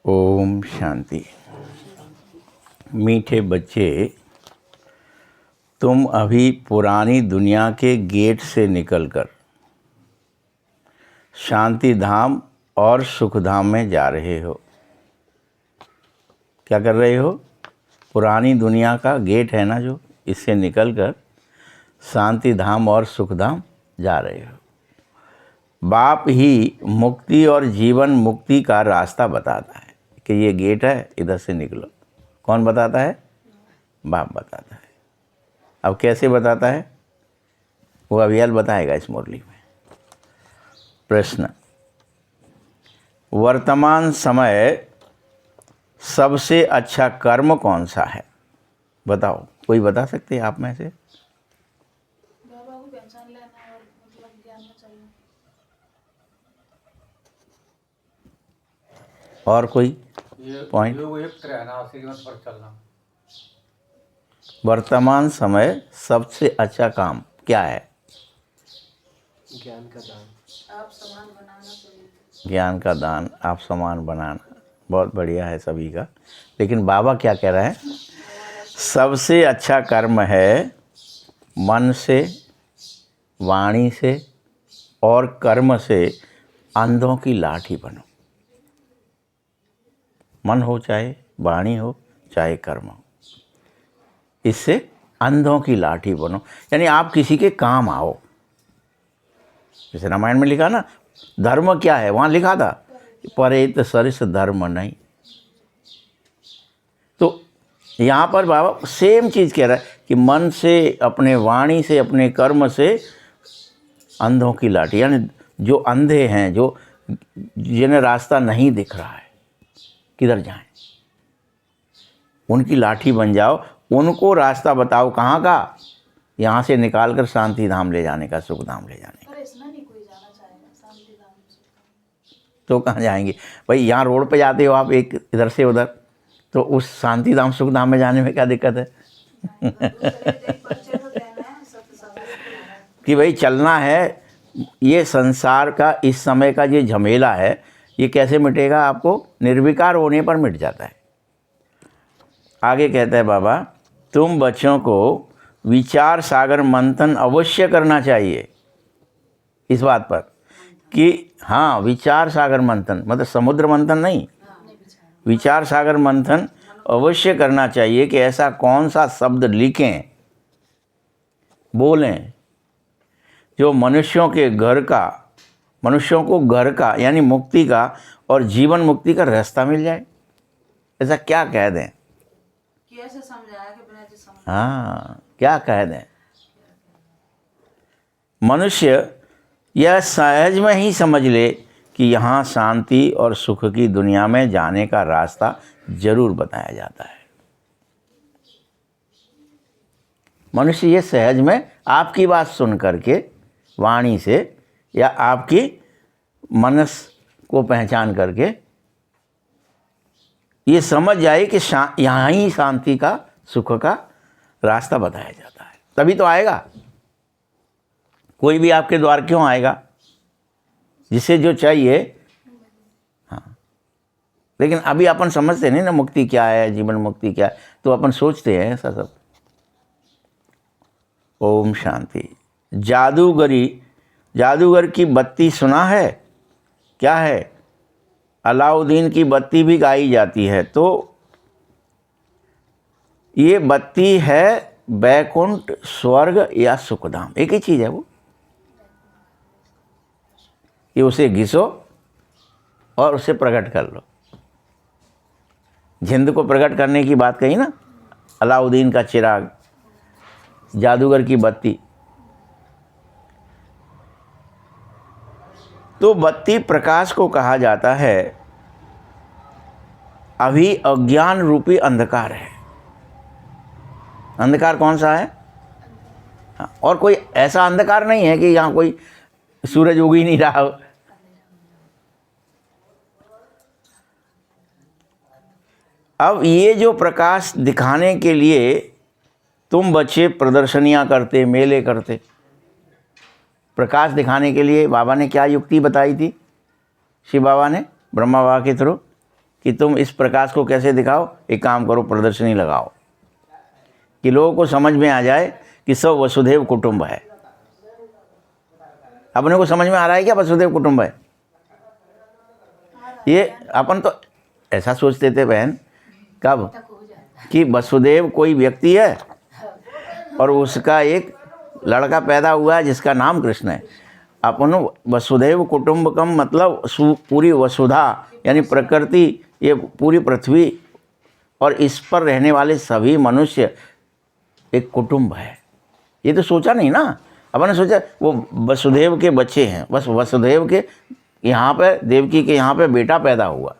ओम शांति। मीठे बच्चे, तुम अभी पुरानी दुनिया के गेट से निकलकर शांति धाम और सुख धाम में जा रहे हो। क्या कर रहे हो? पुरानी दुनिया का गेट है ना जो, इससे निकलकर शांति धाम और सुख धाम जा रहे हो। बाप ही मुक्ति और जीवन मुक्ति का रास्ता बताता है कि ये गेट है, इधर से निकलो। कौन बताता है? बाप बताता है। अब कैसे बताता है वो अभियाल बताएगा इस मुरली में। प्रश्न: वर्तमान समय सबसे अच्छा कर्म कौन सा है? बताओ, कोई बता सकते हैं आप में से? बाबा को पहचान लेना और मतलब ज्ञान में चाहिए। और कोई पॉइंट? पर चलना। वर्तमान समय सबसे अच्छा काम क्या है? ज्ञान का दान। आप समान बनाना चाहिए। ज्ञान का दान, आप समान बनाना। बहुत बढ़िया है सभी का। लेकिन बाबा क्या कह रहे हैं? सबसे अच्छा कर्म है मन से, वाणी से और कर्म से अंधों की लाठी बनो। मन हो चाहे वाणी हो चाहे कर्म हो, इससे अंधों की लाठी बनो। यानी आप किसी के काम आओ। जैसे रामायण में लिखा ना, धर्म क्या है, वहाँ लिखा था परेत सरिस धर्म नहीं। तो यहाँ पर बाबा सेम चीज़ कह रहा है कि मन से, अपने वाणी से, अपने कर्म से अंधों की लाठी, यानी जो अंधे हैं, जो जिन्हें रास्ता नहीं दिख रहा है किधर जाएं, उनकी लाठी बन जाओ। उनको रास्ता बताओ। कहाँ का? यहाँ से निकाल कर शांति धाम ले जाने का, सुख धाम ले जाने का। पर इसमें नहीं कोई जाना चाहेगा शांति धाम में। तो कहाँ जाएंगे भाई? यहाँ रोड पे जाते हो आप एक इधर से उधर, तो उस शांति धाम सुख धाम में जाने में क्या दिक्कत है? बच्चे तो कहना है सत्य सवाल कि भाई चलना है। ये संसार का इस समय का ये झमेला है, ये कैसे मिटेगा? आपको निर्विकार होने पर मिट जाता है। आगे कहता है बाबा, तुम बच्चों को विचार सागर मंथन अवश्य करना चाहिए इस बात पर कि हाँ, विचार सागर मंथन मतलब समुद्र मंथन नहीं, विचार सागर मंथन अवश्य करना चाहिए कि ऐसा कौन सा शब्द लिखें, बोलें जो मनुष्यों को घर का यानी मुक्ति का और जीवन मुक्ति का रास्ता मिल जाए। ऐसा क्या कह दें? कैसे समझाया कि बिना जी समझ। हाँ, क्या कह दें? मनुष्य यह सहज में ही समझ ले कि यहाँ शांति और सुख की दुनिया में जाने का रास्ता जरूर बताया जाता है। मनुष्य ये सहज में आपकी बात सुन करके, वाणी से या आपकी मनस को पहचान करके ये समझ जाए कि यहाँ ही शांति का, सुख का रास्ता बताया जाता है। तभी तो आएगा। कोई भी आपके द्वार क्यों आएगा? जिसे जो चाहिए। हाँ, लेकिन अभी अपन समझते नहीं ना मुक्ति क्या है, जीवन मुक्ति क्या है, तो अपन सोचते हैं ऐसा सब। ओम शांति। जादूगर की बत्ती सुना है? क्या है? अलाउद्दीन की बत्ती भी गाई जाती है। तो ये बत्ती है बैकुंठ, स्वर्ग या सुखधाम, एक ही चीज़ है वो। ये उसे घिसो और उसे प्रकट कर लो। जिंद को प्रकट करने की बात कही ना, अलाउद्दीन का चिराग, जादूगर की बत्ती। तो बत्ती प्रकाश को कहा जाता है। अभी अज्ञान रूपी अंधकार है। अंधकार कौन सा है? हाँ, और कोई ऐसा अंधकार नहीं है कि यहाँ कोई सूरज उग ही नहीं रहा हो। अब ये जो प्रकाश दिखाने के लिए तुम बच्चे प्रदर्शनियाँ करते, मेले करते, प्रकाश दिखाने के लिए बाबा ने क्या युक्ति बताई थी? शिव बाबा ने ब्रह्मा बाबा के थ्रू कि तुम इस प्रकाश को कैसे दिखाओ, एक काम करो, प्रदर्शनी लगाओ कि लोगों को समझ में आ जाए कि सब वसुधैव कुटुंब है। अपने को समझ में आ रहा है क्या वसुधैव कुटुंब है? ये अपन तो ऐसा सोचते थे बहन कब कि वसुदेव कोई व्यक्ति है और उसका एक लड़का पैदा हुआ है जिसका नाम कृष्ण है। अपन वसुधैव कुटुंबकम मतलब पूरी वसुधा यानी प्रकृति, ये पूरी पृथ्वी और इस पर रहने वाले सभी मनुष्य एक कुटुंब है। ये तो सोचा नहीं ना। अपन ने सोचा वो वसुदेव के बच्चे हैं, बस वसुदेव के यहाँ पे, देवकी के यहाँ पे बेटा पैदा हुआ,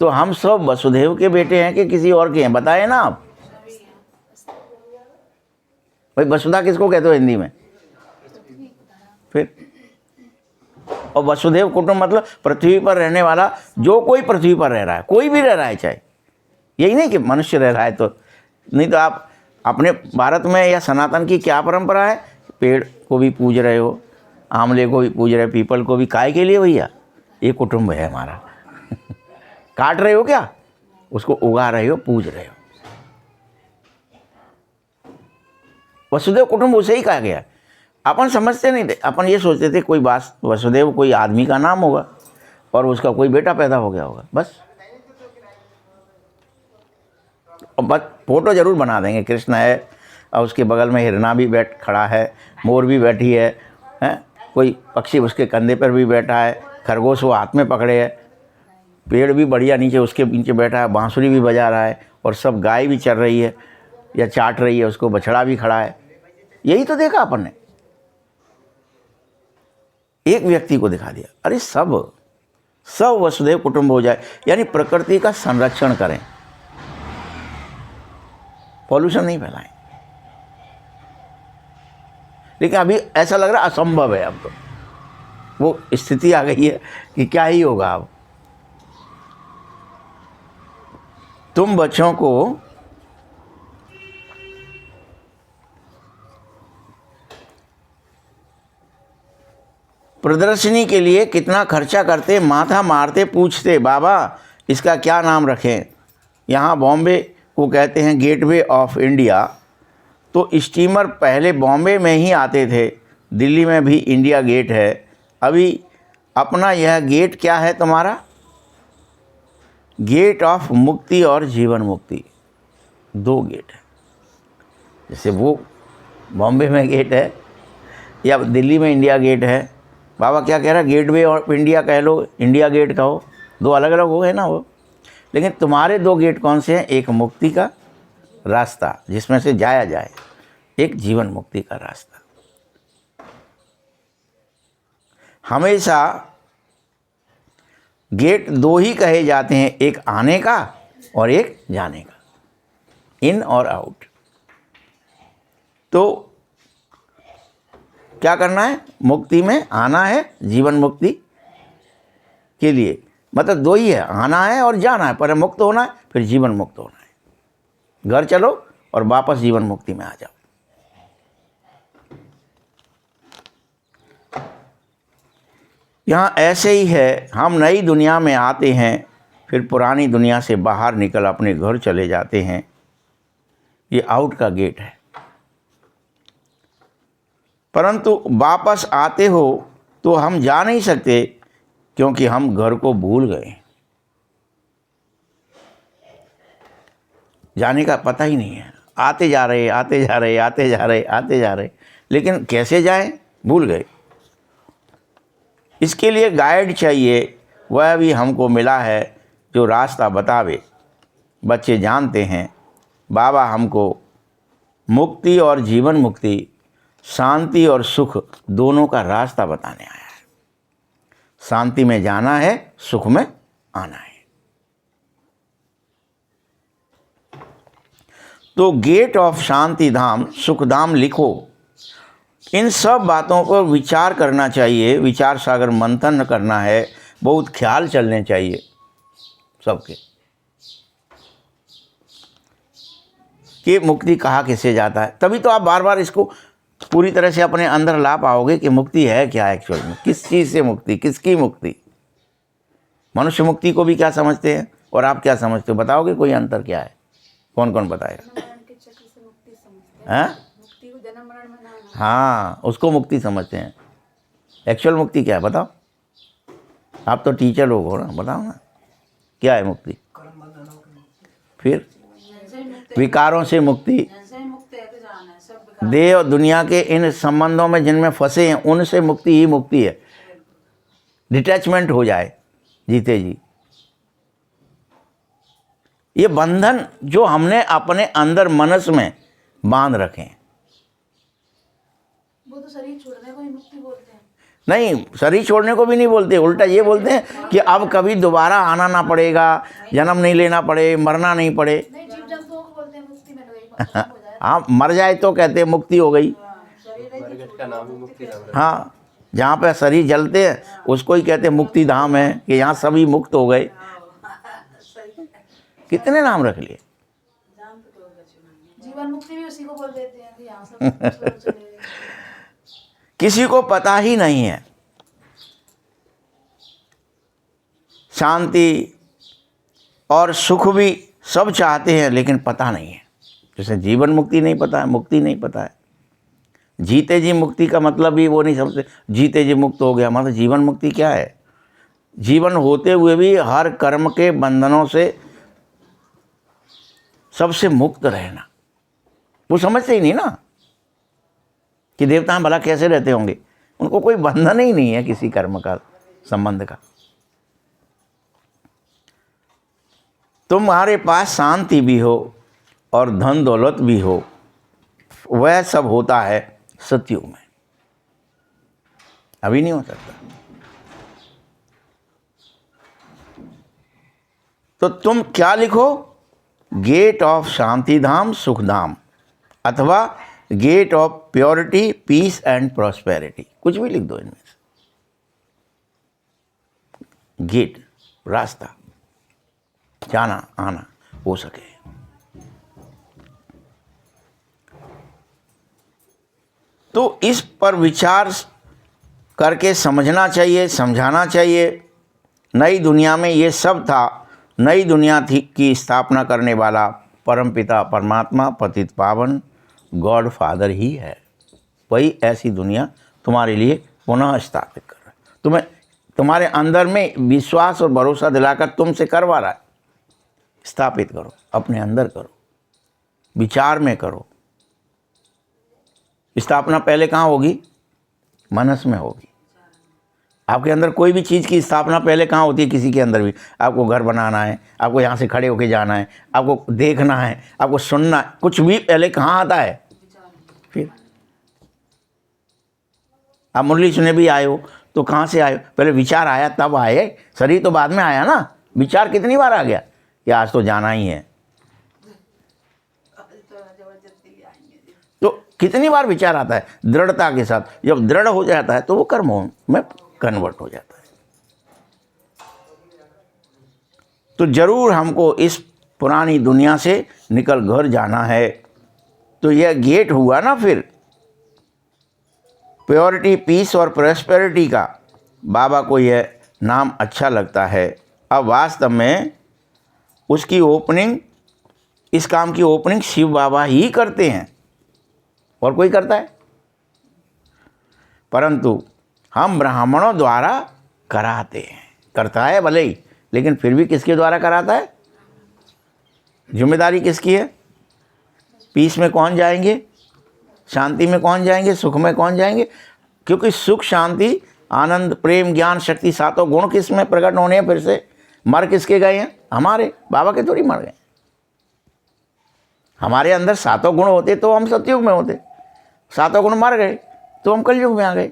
तो हम सब वसुदेव के बेटे हैं कि किसी और के हैं? बताए ना आप। भाई वसुधा किसको कहते हो हिंदी में? फिर और वसुदेव कुटुंब मतलब पृथ्वी पर रहने वाला जो कोई पृथ्वी पर रह रहा है, कोई भी रह रहा है, चाहे यही नहीं कि मनुष्य रह रहा है तो नहीं। तो आप अपने भारत में या सनातन की क्या परंपरा है? पेड़ को भी पूज रहे हो, आंवले को भी पूज रहे हो, पीपल को भी। काय के लिए भैया? ये कुटुंब है हमारा। काट रहे हो क्या? उसको उगा रहे हो, पूज रहे हो। वसुदेव कुटुंब उसे ही कहा गया। अपन समझते नहीं थे, अपन ये सोचते थे कोई वसुदेव कोई आदमी का नाम होगा और उसका कोई बेटा पैदा हो गया होगा, बस। और बस फोटो जरूर बना देंगे, कृष्ण है और उसके बगल में हिरना भी खड़ा है, मोर भी बैठी है, कोई पक्षी उसके कंधे पर भी बैठा है, खरगोश वो हाथ में पकड़े है, पेड़ भी बढ़िया नीचे उसके नीचे बैठा है, बांसुरी भी बजा रहा है और सब गाय भी चर रही है या चाट रही है उसको, बछड़ा भी खड़ा है। यही तो देखा अपन ने। एक व्यक्ति को दिखा दिया। अरे सब वसुधैव कुटुंब हो जाए, यानी प्रकृति का संरक्षण करें, पॉल्यूशन नहीं फैलाएं। लेकिन अभी ऐसा लग रहा असंभव है। अब तो वो स्थिति आ गई है कि क्या ही होगा। अब तुम बच्चों को प्रदर्शनी के लिए कितना खर्चा करते, माथा मारते, पूछते बाबा इसका क्या नाम रखें। यहाँ बॉम्बे को कहते हैं गेटवे ऑफ इंडिया। तो स्टीमर पहले बॉम्बे में ही आते थे, दिल्ली में भी इंडिया गेट है। अभी अपना यह गेट क्या है तुम्हारा? गेट ऑफ मुक्ति और जीवन मुक्ति, दो गेट है। जैसे वो बॉम्बे में गेट है या दिल्ली में इंडिया गेट है। बाबा क्या कह रहा है? गेटवे ऑफ इंडिया कह लो, इंडिया गेट कहो, दो अलग अलग हो गए ना वो। लेकिन तुम्हारे दो गेट कौन से हैं? एक मुक्ति का रास्ता जिसमें से जाया जाए, एक जीवन मुक्ति का रास्ता। हमेशा गेट दो ही कहे जाते हैं, एक आने का और एक जाने का, इन और आउट। तो क्या करना है? मुक्ति में आना है, जीवन मुक्ति के लिए मतलब दो ही है, आना है और जाना है। पर मुक्त होना है, फिर जीवन मुक्त होना है। घर चलो और वापस जीवन मुक्ति में आ जाओ। यहाँ ऐसे ही है, हम नई दुनिया में आते हैं, फिर पुरानी दुनिया से बाहर निकल अपने घर चले जाते हैं। ये आउट का गेट है। परंतु वापस आते हो तो हम जा नहीं सकते क्योंकि हम घर को भूल गए। जाने का पता ही नहीं है। आते जा रहे, आते जा रहे, आते जा रहे, आते जा रहे, लेकिन कैसे जाएं? भूल गए। इसके लिए गाइड चाहिए, वह भी हमको मिला है जो रास्ता बतावे। बच्चे जानते हैं बाबा हमको मुक्ति और जीवन मुक्ति, शांति और सुख दोनों का रास्ता बताने आया है। शांति में जाना है, सुख में आना है। तो गेट ऑफ शांति धाम, सुख धाम लिखो। इन सब बातों पर विचार करना चाहिए, विचार सागर मंथन करना है, बहुत ख्याल चलने चाहिए सबके कि मुक्ति कहाँ किसे जाता है। तभी तो आप बार बार इसको पूरी तरह से अपने अंदर ला पाओगे कि मुक्ति है क्या एक्चुअल में, किस चीज़ से मुक्ति, किसकी मुक्ति। मनुष्य मुक्ति को भी क्या समझते हैं? और आप क्या समझते हो? बताओगे कोई अंतर क्या है? कौन कौन बताएगा? जन्म मरण के चक्र से मुक्ति समझते हैं। हैं? मुक्ति को जन्म मरण में ना आना। हाँ, उसको मुक्ति समझते हैं। एक्चुअल मुक्ति क्या है बताओ? आप तो टीचर लोग हो ना, बताओ ना क्या है मुक्ति? फिर जैसे ही मुक्त विकारों से मुक्ति, जैसे ही मुक्त है तो जाना है सब विकार। देह और दुनिया के इन संबंधों में जिनमें फंसे हैं उनसे मुक्ति ही मुक्ति है। डिटैचमेंट हो जाए जीते जी। ये बंधन जो हमने अपने अंदर मनस में बांध रखे हैं, वो तो शरीर छोड़ने को ही मुक्ति बोलते हैं। नहीं, शरीर छोड़ने को भी नहीं बोलते, उल्टा ये बोलते हैं कि अब कभी दोबारा आना ना पड़ेगा, जन्म नहीं लेना पड़े, मरना नहीं पड़े। नहीं, जीव जंतुओं को बोलते हैं मुक्ति मिल गई, खत्म हो जाए। हाँ, मर जाए तो कहते हैं मुक्ति हो गई। शरीर है मरगट का नाम ही मुक्ति धाम है। हाँ, जहाँ पे शरीर जलते हैं उसको ही कहते हैं मुक्ति धाम है, कि यहाँ सभी मुक्त हो गए। कितने नाम रख लिए। जीवन मुक्ति भी उसी को बोल देते हैं कि यहाँ सब छोड़ चले गए। किसी को पता ही नहीं है। शांति और सुख भी सब चाहते हैं लेकिन पता नहीं है। जैसे जीवन मुक्ति नहीं पता है, मुक्ति नहीं पता है। जीते जी मुक्ति का मतलब भी वो नहीं समझते। जीते जी मुक्त हो गया मतलब जीवन मुक्ति क्या है? जीवन होते हुए भी हर कर्म के बंधनों से सबसे मुक्त रहना, वो समझते ही नहीं ना कि देवता भला कैसे रहते होंगे। उनको कोई बंधन ही नहीं है किसी कर्म का, संबंध का। तुम्हारे पास शांति भी हो और धन दौलत भी हो, वह सब होता है सतयुग में, अभी नहीं हो सकता। तो तुम क्या लिखो? गेट ऑफ शांति धाम सुख धाम, अथवा gate of purity peace and prosperity, कुछ भी लिख दो इनमें से। गेट, रास्ता, जाना आना हो सके। तो इस पर विचार करके समझना चाहिए, समझाना चाहिए। नई दुनिया में ये सब था। नई दुनिया थी की स्थापना करने वाला परमपिता परमात्मा पतित पावन गॉड फादर ही है। वही ऐसी दुनिया तुम्हारे लिए पुनः स्थापित कर रहा है। तुम्हें तुम्हारे अंदर में विश्वास और भरोसा दिलाकर तुमसे करवा रहा है। स्थापित करो, अपने अंदर करो, विचार में करो। स्थापना पहले कहाँ होगी? मनस में होगी। आपके अंदर कोई भी चीज़ की स्थापना पहले कहाँ होती है? किसी के अंदर भी। आपको घर बनाना है, आपको यहाँ से खड़े होके जाना है, आपको देखना है, आपको सुनना है, कुछ भी पहले कहाँ आता है? फिर आप मुरली सुने भी आए हो तो कहाँ से आए हो? पहले विचार आया तब आए, शरीर तो बाद में आया ना। विचार कितनी बार आ गया कि आज तो जाना ही है, तो कितनी बार विचार आता है दृढ़ता के साथ। जब दृढ़ हो जाता है तो वो कर्मों में कन्वर्ट हो जाता है। तो जरूर हमको इस पुरानी दुनिया से निकल घर जाना है। तो यह गेट हुआ ना फिर प्योरिटी पीस और प्रॉस्पेरिटी का। बाबा को यह नाम अच्छा लगता है। अब वास्तव में उसकी ओपनिंग, इस काम की ओपनिंग शिव बाबा ही करते हैं, और कोई करता है? परंतु हम ब्राह्मणों द्वारा कराते हैं। करता है भले ही, लेकिन फिर भी किसके द्वारा कराता है? जिम्मेदारी किसकी है? पीस में कौन जाएंगे? शांति में कौन जाएंगे? सुख में कौन जाएंगे? क्योंकि सुख, शांति, आनंद, प्रेम, ज्ञान, शक्ति, सातों गुण किस में प्रकट होने हैं? फिर से मर किसके गए हैं? हमारे। बाबा के थोड़ी मर गए। हमारे अंदर सातों गुण होते तो हम सतयुग में होते। सातों गुण मर गए तो हम कलयुग में आ गए।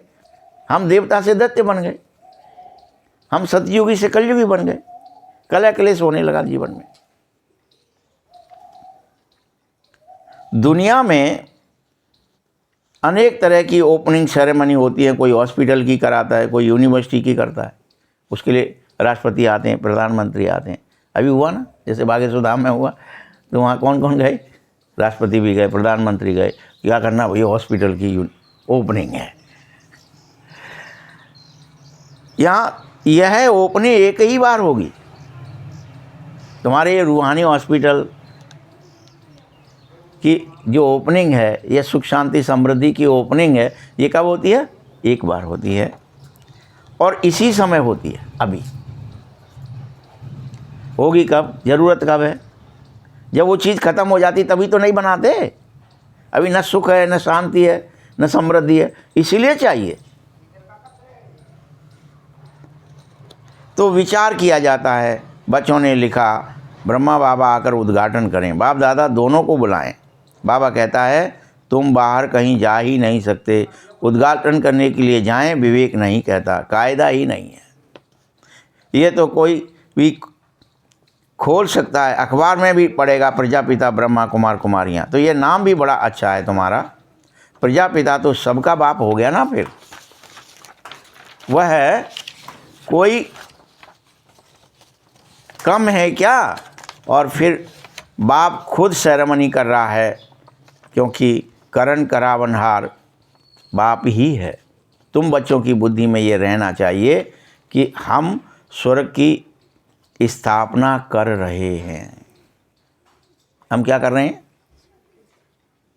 हम देवता से दैत्य बन गए, हम सतयुगी से कलयुगी बन गए। कलह क्लेश होने लगा जीवन में। दुनिया में अनेक तरह की ओपनिंग सेरेमनी होती है। कोई हॉस्पिटल की कराता है, कोई यूनिवर्सिटी की करता है। उसके लिए राष्ट्रपति आते हैं, प्रधानमंत्री आते हैं। अभी हुआ ना, जैसे बागेश्वर धाम में हुआ, तो वहाँ कौन कौन गए? राष्ट्रपति भी गए, प्रधानमंत्री गए। क्या करना भैया? हॉस्पिटल की ओपनिंग है। यहाँ यह ओपनिंग एक ही बार होगी। तुम्हारे ये रूहानी हॉस्पिटल की जो ओपनिंग है, ये सुख शांति समृद्धि की ओपनिंग है, ये कब होती है? एक बार होती है और इसी समय होती है। अभी होगी कब? ज़रूरत कब है? जब वो चीज़ ख़त्म हो जाती तभी तो नहीं बनाते। अभी न सुख है, न शांति है, न समृद्धि है, इसीलिए चाहिए। तो विचार किया जाता है। बच्चों ने लिखा ब्रह्मा बाबा आकर उद्घाटन करें, बाप दादा दोनों को बुलाएं। बाबा कहता है तुम बाहर कहीं जा ही नहीं सकते, उद्घाटन करने के लिए जाएं, विवेक नहीं कहता, कायदा ही नहीं है। ये तो कोई भी खोल सकता है, अखबार में भी पढ़ेगा प्रजापिता ब्रह्मा कुमार कुमारियाँ। तो ये नाम भी बड़ा अच्छा है तुम्हारा, प्रजापिता तो सबका बाप हो गया ना। फिर वह कोई कम है क्या? और फिर बाप खुद सेरेमनी कर रहा है, क्योंकि करण करावनहार बाप ही है। तुम बच्चों की बुद्धि में ये रहना चाहिए कि हम स्वर्ग की स्थापना कर रहे हैं। हम क्या कर रहे हैं?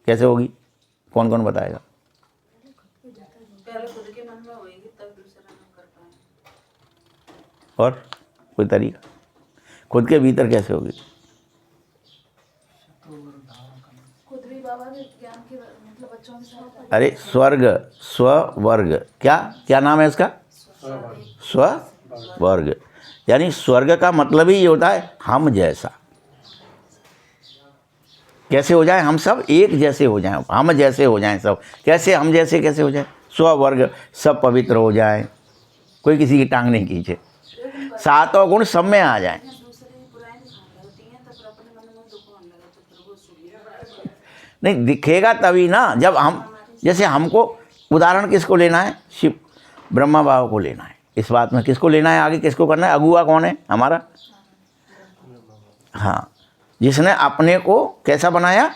कैसे होगी? कौन कौन बताएगा? पहले खुद के मन में होएगी तब दूसरा हम कर पाएंगे। और कोई तरीका? खुद के भीतर कैसे होगी? खुद भी बाबा के ज्ञान की मतलब बच्चों के साथ। अरे स्वर्ग, स्वर्ग, क्या क्या नाम है इसका? स्वर्ग। यानी स्वर्ग का मतलब ही ये होता है हम जैसा। कैसे हो जाए? हम सब एक जैसे हो जाएं, हम जैसे हो जाएं सब। कैसे हम जैसे कैसे हो जाए? स्वर्ग, सब पवित्र हो जाए, कोई किसी की टांग नहीं खींचे, सातों गुण सब में आ जाएं। नहीं दिखेगा तभी ना, जब हम, जैसे हमको उदाहरण किसको लेना है? शिव ब्रह्मा बाबा को लेना है। इस बात में किसको लेना है? आगे किसको करना है? अगुआ कौन है हमारा? हाँ, जिसने अपने को कैसा बनाया,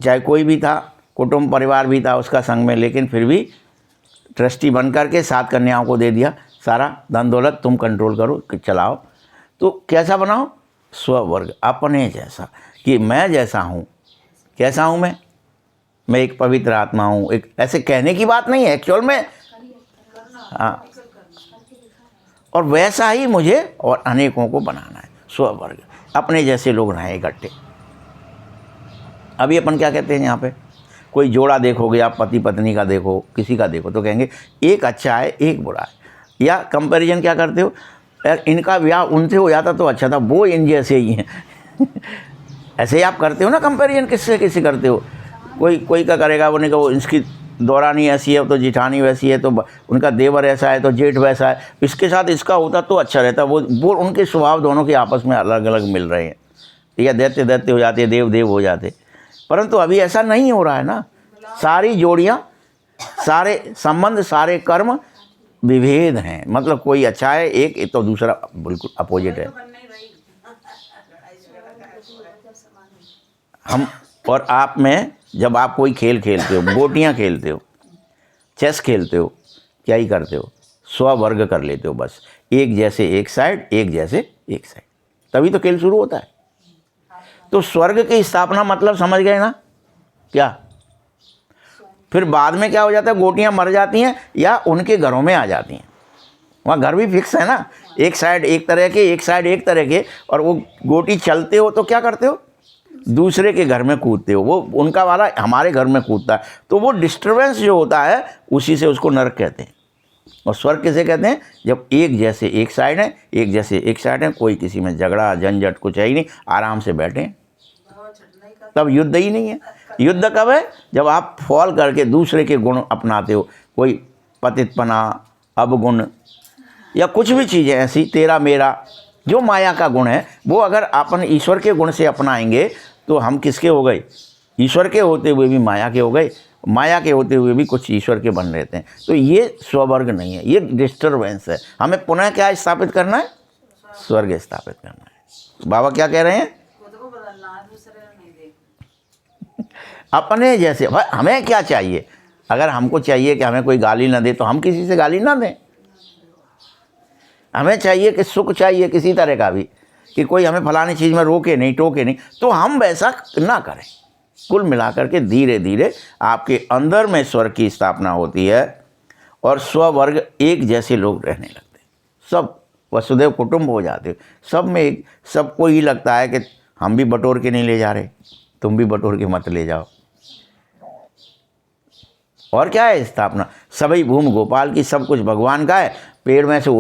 चाहे कोई भी था, कुटुंब परिवार भी था उसका संग में, लेकिन फिर भी ट्रस्टी बन करके 7 कन्याओं को दे दिया, सारा धन दौलत तुम कंट्रोल करो, चलाओ। तो कैसा बनाओ? स्वर्ग, अपने जैसा, कि मैं जैसा हूँ। कैसा हूँ मैं एक पवित्र आत्मा हूँ। एक ऐसे कहने की बात नहीं है, एक्चुअल में हाँ, और वैसा ही मुझे और अनेकों को बनाना है। स्वर्ग, अपने जैसे लोग रहें इकट्ठे। अभी अपन क्या कहते हैं यहाँ पे, कोई जोड़ा देखोगे आप, पति पत्नी का देखो, किसी का देखो, तो कहेंगे एक अच्छा है एक बुरा है। या कंपैरिजन क्या करते हो, यार इनका ब्याह उनसे हो जाता तो अच्छा था, वो इन जैसे ही हैं। ऐसे ही आप करते हो ना कंपैरिजन, किससे किससे करते हो? कोई का करेगा, वो नहीं कहो इसकी दौरानी ऐसी है तो जेठानी वैसी है, तो उनका देवर ऐसा है तो जेठ वैसा है, इसके साथ इसका होता तो अच्छा रहता। वो उनके स्वभाव दोनों के आपस में अलग अलग मिल रहे हैं, ठीक है, दैत्य दैत्य हो जाते, देव देव हो जाते। परंतु अभी ऐसा नहीं हो रहा है ना। सारी जोड़ियाँ, सारे संबंध, सारे कर्म विभेद हैं। मतलब कोई अच्छा है एक, तो दूसरा बिल्कुल अपोजिट है। हम और आप में, जब आप कोई खेल खेलते हो, गोटियाँ खेलते हो, चेस खेलते हो, क्या ही करते हो? स्वर्ग कर लेते हो बस, एक जैसे एक साइड, एक जैसे एक साइड, तभी तो खेल शुरू होता है। तो स्वर्ग की स्थापना मतलब समझ गए ना क्या? फिर बाद में क्या हो जाता है? गोटियाँ मर जाती हैं या उनके घरों में आ जाती हैं। वहाँ घर भी फिक्स है ना, एक साइड एक तरह के, एक साइड एक तरह के, और वो गोटी चलते हो तो क्या करते हो? दूसरे के घर में कूदते हो। वो उनका वाला हमारे घर में कूदता है, तो वो डिस्टर्बेंस जो होता है उसी से उसको नरक कहते हैं। और स्वर्ग किसे कहते हैं? जब एक जैसे एक साइड है, एक जैसे एक साइड है, कोई किसी में झगड़ा झंझट कुछ है ही नहीं, आराम से बैठे, तब युद्ध ही नहीं है। युद्ध कब है? जब आप फॉल करके दूसरे के गुण अपनाते हो, कोई पतितपना, अवगुण, या कुछ भी चीज़ें ऐसी, तेरा मेरा, जो माया का गुण है, वो अगर अपन ईश्वर के गुण से अपनाएंगे तो हम किसके हो गए? ईश्वर के होते हुए भी माया के हो गए, माया के होते हुए भी कुछ ईश्वर के बन रहते हैं। तो ये स्वर्ग नहीं है, ये डिस्टर्बेंस है। हमें पुनः क्या स्थापित करना है? स्वर्ग स्थापित करना है। बाबा क्या कह रहे हैं? अपने जैसे। भाई हमें क्या चाहिए? अगर हमको चाहिए कि हमें कोई गाली ना दे तो हम किसी से गाली ना दें। हमें चाहिए कि सुख चाहिए किसी तरह का भी, कि कोई हमें फलानी चीज़ में रोके नहीं, टोके नहीं, तो हम वैसा ना करें। कुल मिलाकर के धीरे धीरे आपके अंदर में स्वर्ग की स्थापना होती है और स्ववर्ग एक जैसे लोग रहने लगते हैं, सब वसुदेव कुटुंब हो जाते हो, सब में एक, सबको ही लगता है कि हम भी बटोर के नहीं ले जा रहे, तुम भी बटोर के मत ले जाओ। और क्या है स्थापना? सभी भूमि गोपाल की, सब कुछ भगवान का है। पेड़ में से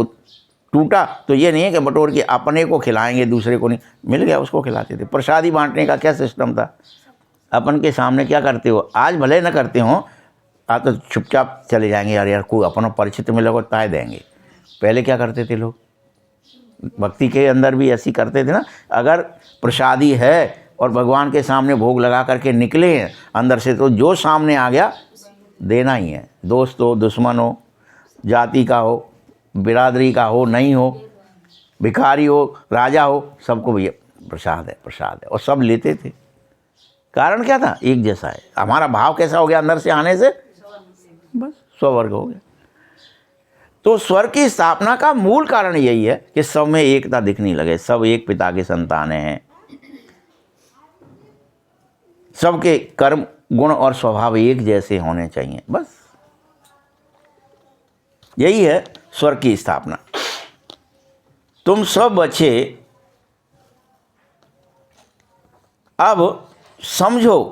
टूटा तो ये नहीं है कि बटोर के अपने को खिलाएंगे, दूसरे को नहीं, मिल गया उसको खिलाते थे। प्रसादी बांटने का क्या सिस्टम था? अपन के सामने क्या करते हो, आज भले न करते हो, आप तो चुपचाप चले जाएंगे, यार कोई अपना परिचित मिलेगा ताय देंगे। पहले क्या करते थे लोग, भक्ति के अंदर भी ऐसी करते थे ना, अगर प्रसादी है और भगवान के सामने भोग लगा करके निकले हैं अंदर से, तो जो सामने आ गया देना ही है। दोस्त हो, दुश्मन हो, जाति का हो, बिरादरी का हो, नहीं हो, भिखारी हो, राजा हो, सबको भैया प्रसाद है, प्रसाद है, और सब लेते थे। कारण क्या था? एक जैसा है। हमारा भाव कैसा हो गया अंदर से आने से? बस स्ववर्ग हो गया। तो स्वर्ग की स्थापना का मूल कारण यही है कि सब में एकता दिखने लगे, सब एक पिता के संतान हैं, सबके कर्म, गुण और स्वभाव एक जैसे होने चाहिए। बस यही है स्वर्ग की स्थापना। तुम सब बच्चे अब समझो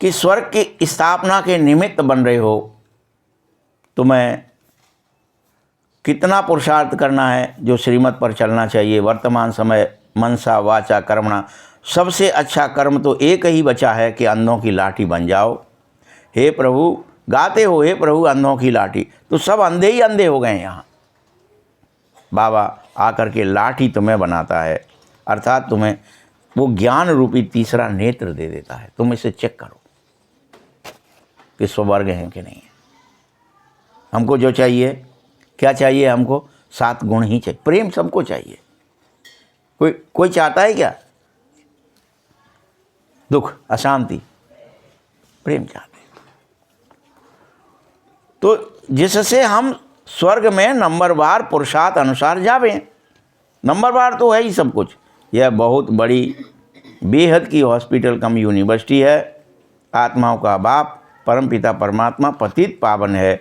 कि स्वर्ग की स्थापना के निमित्त बन रहे हो, तुम्हें कितना पुरुषार्थ करना है, जो श्रीमत पर चलना चाहिए। वर्तमान समय मनसा वाचा कर्मणा, सबसे अच्छा कर्म तो एक ही बचा है कि अंधों की लाठी बन जाओ। हे प्रभु, गाते हो हे प्रभु अंधों की लाठी, तो सब अंधे ही अंधे हो गए हैं। यहाँ बाबा आकर के लाठी तुम्हें बनाता है, अर्थात तुम्हें वो ज्ञान रूपी तीसरा नेत्र दे देता है। तुम इसे चेक करो कि स्वर्ग है कि नहीं है। हमको जो चाहिए, क्या चाहिए हमको? 7 गुण ही चाहिए। प्रेम सबको चाहिए। कोई चाहता है क्या दुख, अशांति? प्रेम चाहते हैं। तो जिससे हम स्वर्ग में नंबरवार पुरुषार्थ अनुसार जावे। नंबरवार तो है ही सब कुछ। यह बहुत बड़ी बेहद की हॉस्पिटल कम यूनिवर्सिटी है। आत्माओं का बाप परमपिता परमात्मा पतित पावन है।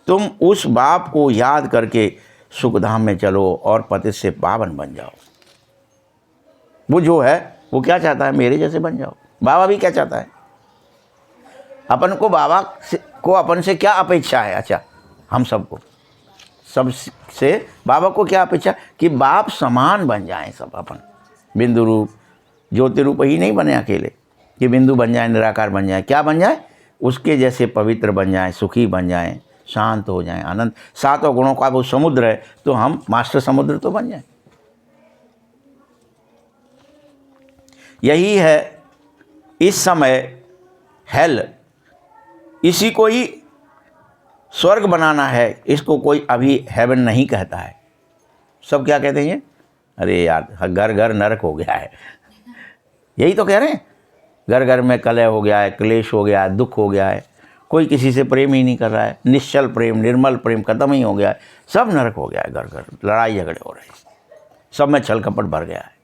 तुम उस बाप को याद करके सुखधाम में चलो और पतित से पावन बन जाओ। वो जो है वो क्या चाहता है? मेरे जैसे बन जाओ। बाबा भी क्या चाहता है? अपन को बाबा को अपन से क्या अपेक्षा है? अच्छा, हम सबको, सबसे बाबा को क्या अपेक्षा? कि बाप समान बन जाएं सब अपन। बिंदु रूप ज्योति रूप ही नहीं बने अकेले, कि बिंदु बन जाए, निराकार बन जाए। क्या बन जाए? उसके जैसे पवित्र बन जाएं, सुखी बन जाएं, शांत हो जाएं, आनंद। 7 गुणों का वो समुद्र है, तो हम मास्टर समुद्र तो बन जाएं। यही है इस समय हेल, इसी को ही स्वर्ग बनाना है। इसको कोई अभी हेवन नहीं कहता है। सब क्या कहते हैं? अरे यार, घर घर नरक हो गया है। यही तो कह रहे हैं। घर घर में कलह हो गया है, क्लेश हो गया है, दुख हो गया है, कोई किसी से प्रेम ही नहीं कर रहा है। निश्चल प्रेम, निर्मल प्रेम खत्म ही हो गया है। सब नरक हो गया है। घर घर लड़ाई झगड़े हो रहे हैं, सब में छल कपट भर गया है।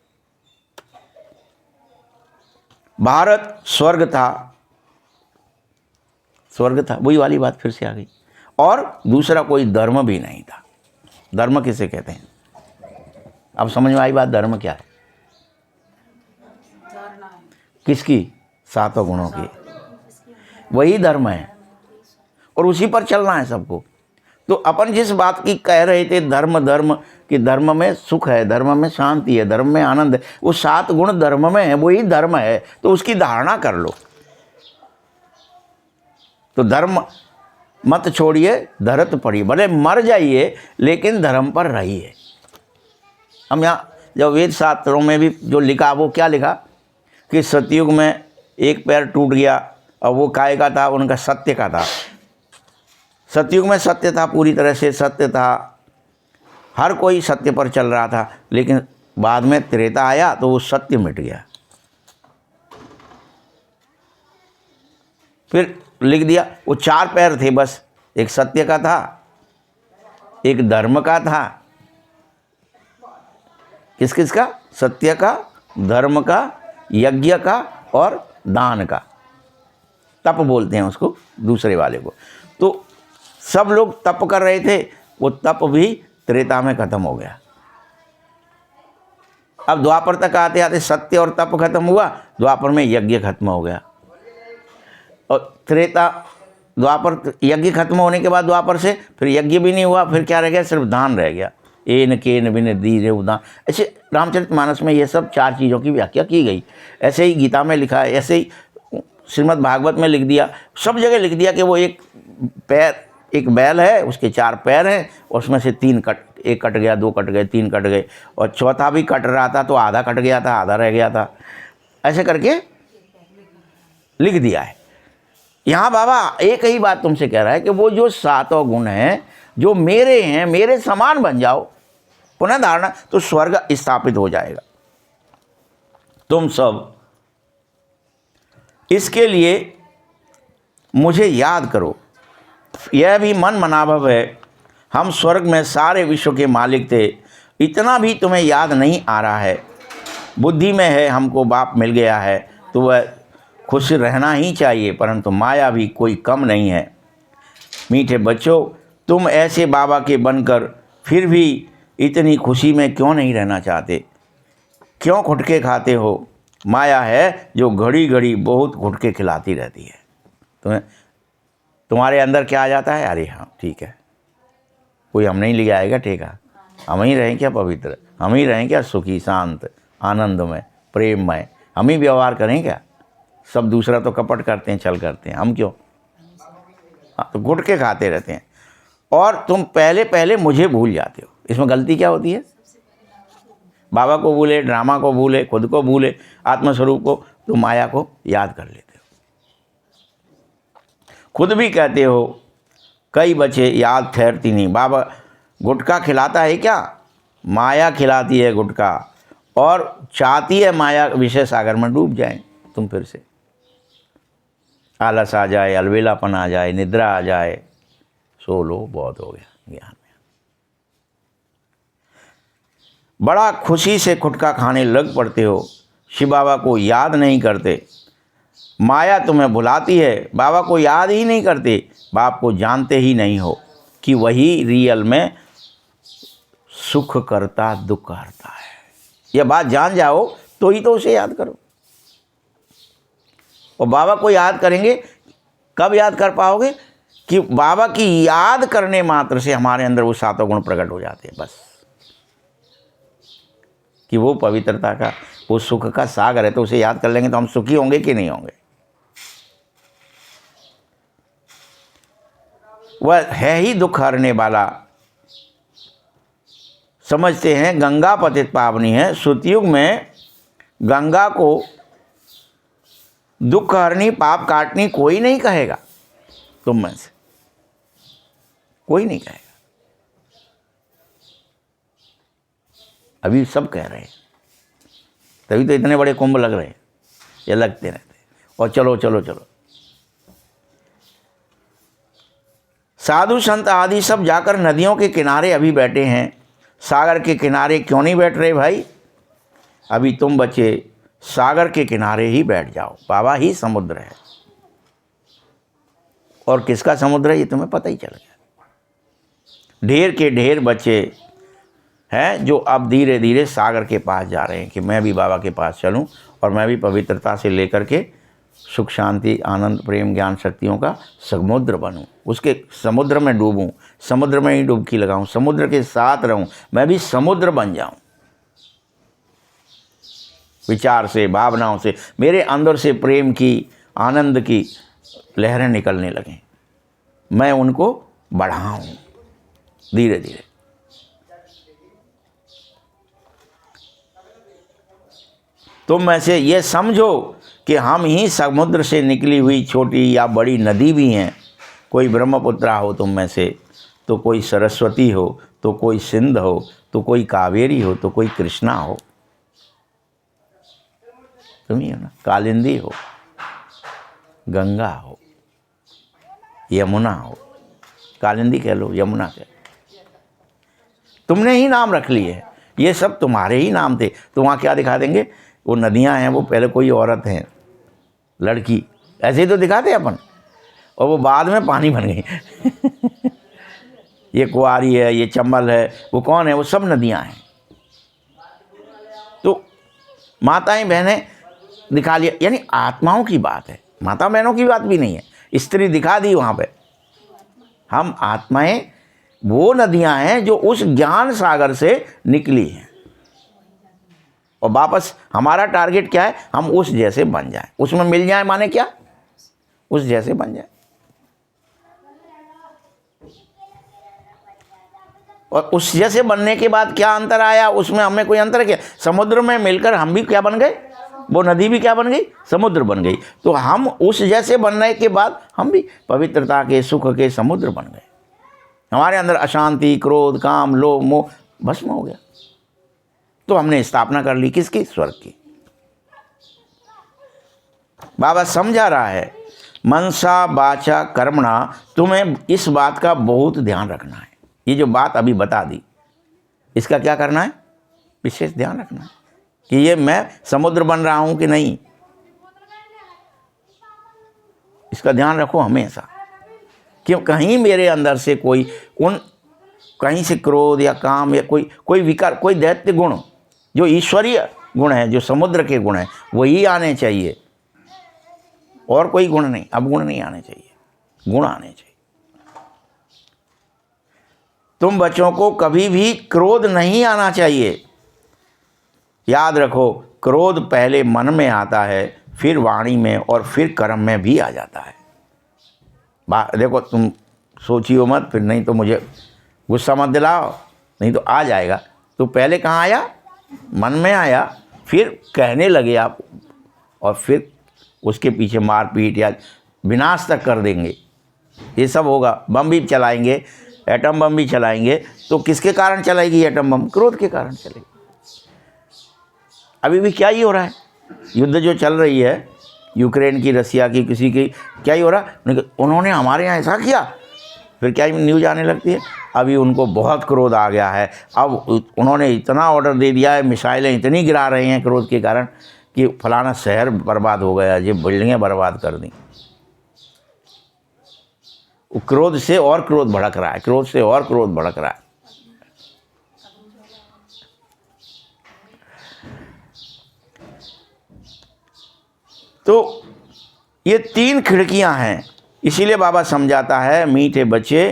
भारत स्वर्ग था, स्वर्ग था, वही वाली बात फिर से आ गई। और दूसरा कोई धर्म भी नहीं था। धर्म किसे कहते हैं? अब समझ में आई बात? धर्म क्या है? किसकी? 7 गुणों की। वही धर्म है और उसी पर चलना है सबको। तो अपन जिस बात की कह रहे थे, धर्म धर्म, कि धर्म में सुख है, धर्म में शांति है, धर्म में आनंद है, वो 7 गुण धर्म में है, वही धर्म है। तो उसकी धारणा कर लो। तो धर्म मत छोड़िए, धरत पड़िए, भले मर जाइए लेकिन धर्म पर रहिए। हम यहाँ जब वेद शास्त्रों में भी जो लिखा, वो क्या लिखा? कि सतयुग में एक पैर टूट गया और वो काय का था? उनका सत्य का था। सतयुग में सत्य था, पूरी तरह से सत्य था, हर कोई सत्य पर चल रहा था। लेकिन बाद में त्रेता आया तो वो सत्य मिट गया। फिर लिख दिया वो 4 पैर थे बस, एक सत्य का था, एक धर्म का था किस किस का? सत्य का, धर्म का, यज्ञ का और दान का। तप बोलते हैं उसको, दूसरे वाले को। तो सब लोग तप कर रहे थे, वो तप भी त्रेता में खत्म हो गया। अब द्वापर तक आते आते सत्य और तप खत्म हुआ, द्वापर में यज्ञ खत्म हो गया। और त्रेता, द्वापर, यज्ञ खत्म होने के बाद द्वापर से फिर यज्ञ भी नहीं हुआ, फिर क्या रह गया? सिर्फ दान रह गया। एन केन बिन दीरे उदान। ऐसे रामचरितमानस में ये सब 4 चीज़ों की व्याख्या की गई। ऐसे ही गीता में लिखा है, ऐसे ही श्रीमद् भागवत में लिख दिया, सब जगह लिख दिया कि वो एक बैल है, उसके 4 पैर हैं, और उसमें से 3 एक कट गया, 2 कट गए, 3 कट गए, और चौथा भी कट रहा था तो आधा कट गया था, आधा रह गया था। ऐसे करके लिख दिया है। यहाँ बाबा एक ही बात तुमसे कह रहा है कि वो जो 7 गुण हैं जो मेरे हैं, मेरे समान बन जाओ, पुनः धारणा, तो स्वर्ग स्थापित हो जाएगा। तुम सब इसके लिए मुझे याद करो। यह भी मन मनाभव है, हम स्वर्ग में सारे विश्व के मालिक थे, इतना भी तुम्हें याद नहीं आ रहा है। बुद्धि में है हमको बाप मिल गया है, तो वह खुश रहना ही चाहिए, परंतु माया भी कोई कम नहीं है। मीठे बच्चों, तुम ऐसे बाबा के बनकर फिर भी इतनी खुशी में क्यों नहीं रहना चाहते? क्यों खुटके खाते हो? माया है जो घड़ी घड़ी बहुत खुटके खिलाती रहती है। तुम्हारे अंदर क्या आ जाता है? अरे हाँ ठीक है, कोई हम नहीं ले आएगा ठेका, हम ही रहें क्या पवित्र, हम ही रहें क्या सुखी, शांत, आनंदमय, प्रेममय, हम ही व्यवहार करें क्या? सब दूसरा तो कपट करते हैं, छल करते हैं, हम क्यों? हाँ, तो गुटके खाते रहते हैं। और तुम पहले पहले मुझे भूल जाते हो। इसमें गलती क्या होती है? बाबा को भूले, ड्रामा को भूले, खुद को भूले, आत्मस्वरूप को, तो माया को याद कर लेते हो। खुद भी कहते हो कई बच्चे याद ठहरती नहीं। बाबा गुटखा खिलाता है क्या? माया खिलाती है गुटखा, और चाहती है माया विषय सागर में डूब जाए तुम। फिर से आलस आ जाए, अलबेलापन आ जाए, निद्रा आ जाए, सो लो, बहुत हो गया ज्ञान में। बड़ा खुशी से गुटखा खाने लग पड़ते हो, शिव बाबा को याद नहीं करते। माया तुम्हें भुलाती है, बाबा को याद ही नहीं करते। बाप को जानते ही नहीं हो कि वही रियल में सुख करता, दुख हरता है। यह बात जान जाओ तो ही तो उसे याद करो। और बाबा को याद करेंगे, कब याद कर पाओगे? कि बाबा की याद करने मात्र से हमारे अंदर वो 7 गुण प्रकट हो जाते हैं। बस कि वो पवित्रता का, वो सुख का सागर है, तो उसे याद कर लेंगे तो हम सुखी होंगे कि नहीं होंगे? वह है ही दुख हरने वाला। समझते हैं गंगा पतित पावनी है। सुतयुग में गंगा को दुख हरनी, पाप काटनी कोई नहीं कहेगा तुम में से, कोई नहीं कहेगा। अभी सब कह रहे हैं, तभी तो इतने बड़े कुंभ लग रहे हैं, ये लगते रहते हैं। और चलो चलो चलो, साधु संत आदि सब जाकर नदियों के किनारे अभी बैठे हैं। सागर के किनारे क्यों नहीं बैठ रहे भाई? अभी तुम बच्चे सागर के किनारे ही बैठ जाओ। बाबा ही समुद्र है, और किसका समुद्र है ये तुम्हें पता ही चल गया। ढेर के ढेर बच्चे हैं जो अब धीरे धीरे सागर के पास जा रहे हैं कि मैं भी बाबा के पास चलूं, और मैं भी पवित्रता से लेकर के सुख, शांति, आनंद, प्रेम, ज्ञान शक्तियों का समुद्र बनूं, उसके समुद्र में डूबूं, समुद्र में ही डुबकी लगाऊं, समुद्र के साथ रहूं, मैं भी समुद्र बन जाऊं। विचार से, भावनाओं से, मेरे अंदर से प्रेम की, आनंद की लहरें निकलने लगें, मैं उनको बढ़ाऊं धीरे धीरे। तुम ऐसे ये समझो कि हम ही समुद्र से निकली हुई छोटी या बड़ी नदी भी हैं। कोई ब्रह्मपुत्रा हो तुम में से, तो कोई सरस्वती हो, तो कोई सिंध हो, तो कोई कावेरी हो, तो कोई कृष्णा हो, तुम ही हो ना। कालिंदी हो, गंगा हो, यमुना हो, कालिंदी कह लो, यमुना कह लो, तुमने ही नाम रख लिए। ये सब तुम्हारे ही नाम थे। तो वहाँ क्या दिखा देंगे, वो नदियाँ हैं वो पहले कोई औरत है, लड़की, ऐसे ही तो दिखाते अपन, और वो बाद में पानी बन गई। ये कुंवारी है, ये चंबल है, वो कौन है, वो सब नदियाँ हैं। तो माताएं बहनें दिखा लिया, यानी आत्माओं की बात है, माता बहनों की बात भी नहीं है। स्त्री दिखा दी वहाँ पे। हम आत्माएं वो नदियाँ हैं जो उस ज्ञान सागर से निकली हैं, और वापस हमारा टारगेट क्या है, हम उस जैसे बन जाएं, उसमें मिल जाए, माने क्या, उस जैसे बन जाए। और उस जैसे बनने के बाद क्या अंतर आया, उसमें हमें कोई अंतर क्या, समुद्र में मिलकर हम भी क्या बन गए, वो नदी भी क्या बन गई, समुद्र बन गई। तो हम उस जैसे बनने के बाद हम भी पवित्रता के, सुख के समुद्र बन गए। हमारे अंदर अशांति, क्रोध, काम, लोभ, मोह भस्म हो गया। तो हमने स्थापना कर ली किसकी, स्वर्ग की। बाबा समझा रहा है, मनसा वाचा कर्मणा, तुम्हें इस बात का बहुत ध्यान रखना है। ये जो बात अभी बता दी, इसका क्या करना है, विशेष ध्यान रखना है कि ये मैं समुद्र बन रहा हूं कि नहीं, इसका ध्यान रखो हमेशा। क्यों, कहीं मेरे अंदर से कोई कहीं से क्रोध या काम या कोई विकार, कोई दैत्य गुण, जो ईश्वरीय गुण है, जो समुद्र के गुण है, वही आने चाहिए, और कोई गुण नहीं, अब गुण नहीं आने चाहिए, गुण आने चाहिए। तुम बच्चों को कभी भी क्रोध नहीं आना चाहिए। याद रखो, क्रोध पहले मन में आता है, फिर वाणी में, और फिर कर्म में भी आ जाता है। देखो, तुम सोचियो मत, फिर नहीं तो मुझे गुस्सा मत दिलाओ, नहीं तो आ जाएगा। तो पहले कहाँ आया, मन में आया, फिर कहने लगे आप, और फिर उसके पीछे मारपीट या विनाश तक कर देंगे। ये सब होगा। बम भी चलाएंगे, एटम बम भी चलाएंगे, तो किसके कारण चलाएगी एटम बम, क्रोध के कारण चलेगी। अभी भी क्या ही हो रहा है, युद्ध जो चल रही है, यूक्रेन की, रसिया की, किसी की, क्या ही हो रहा है, उन्होंने हमारे यहाँ ऐसा किया, फिर क्या न्यूज़ आने लगती है। अभी उनको बहुत क्रोध आ गया है, अब उन्होंने इतना ऑर्डर दे दिया है, मिसाइलें इतनी गिरा रहे हैं क्रोध के कारण कि फलाना शहर बर्बाद हो गया, ये बिल्डिंगें बर्बाद कर दी। क्रोध से और क्रोध भड़क रहा है, क्रोध से और क्रोध भड़क रहा है। तो ये 3 खिड़कियां हैं, इसीलिए बाबा समझाता है, मीठे बच्चे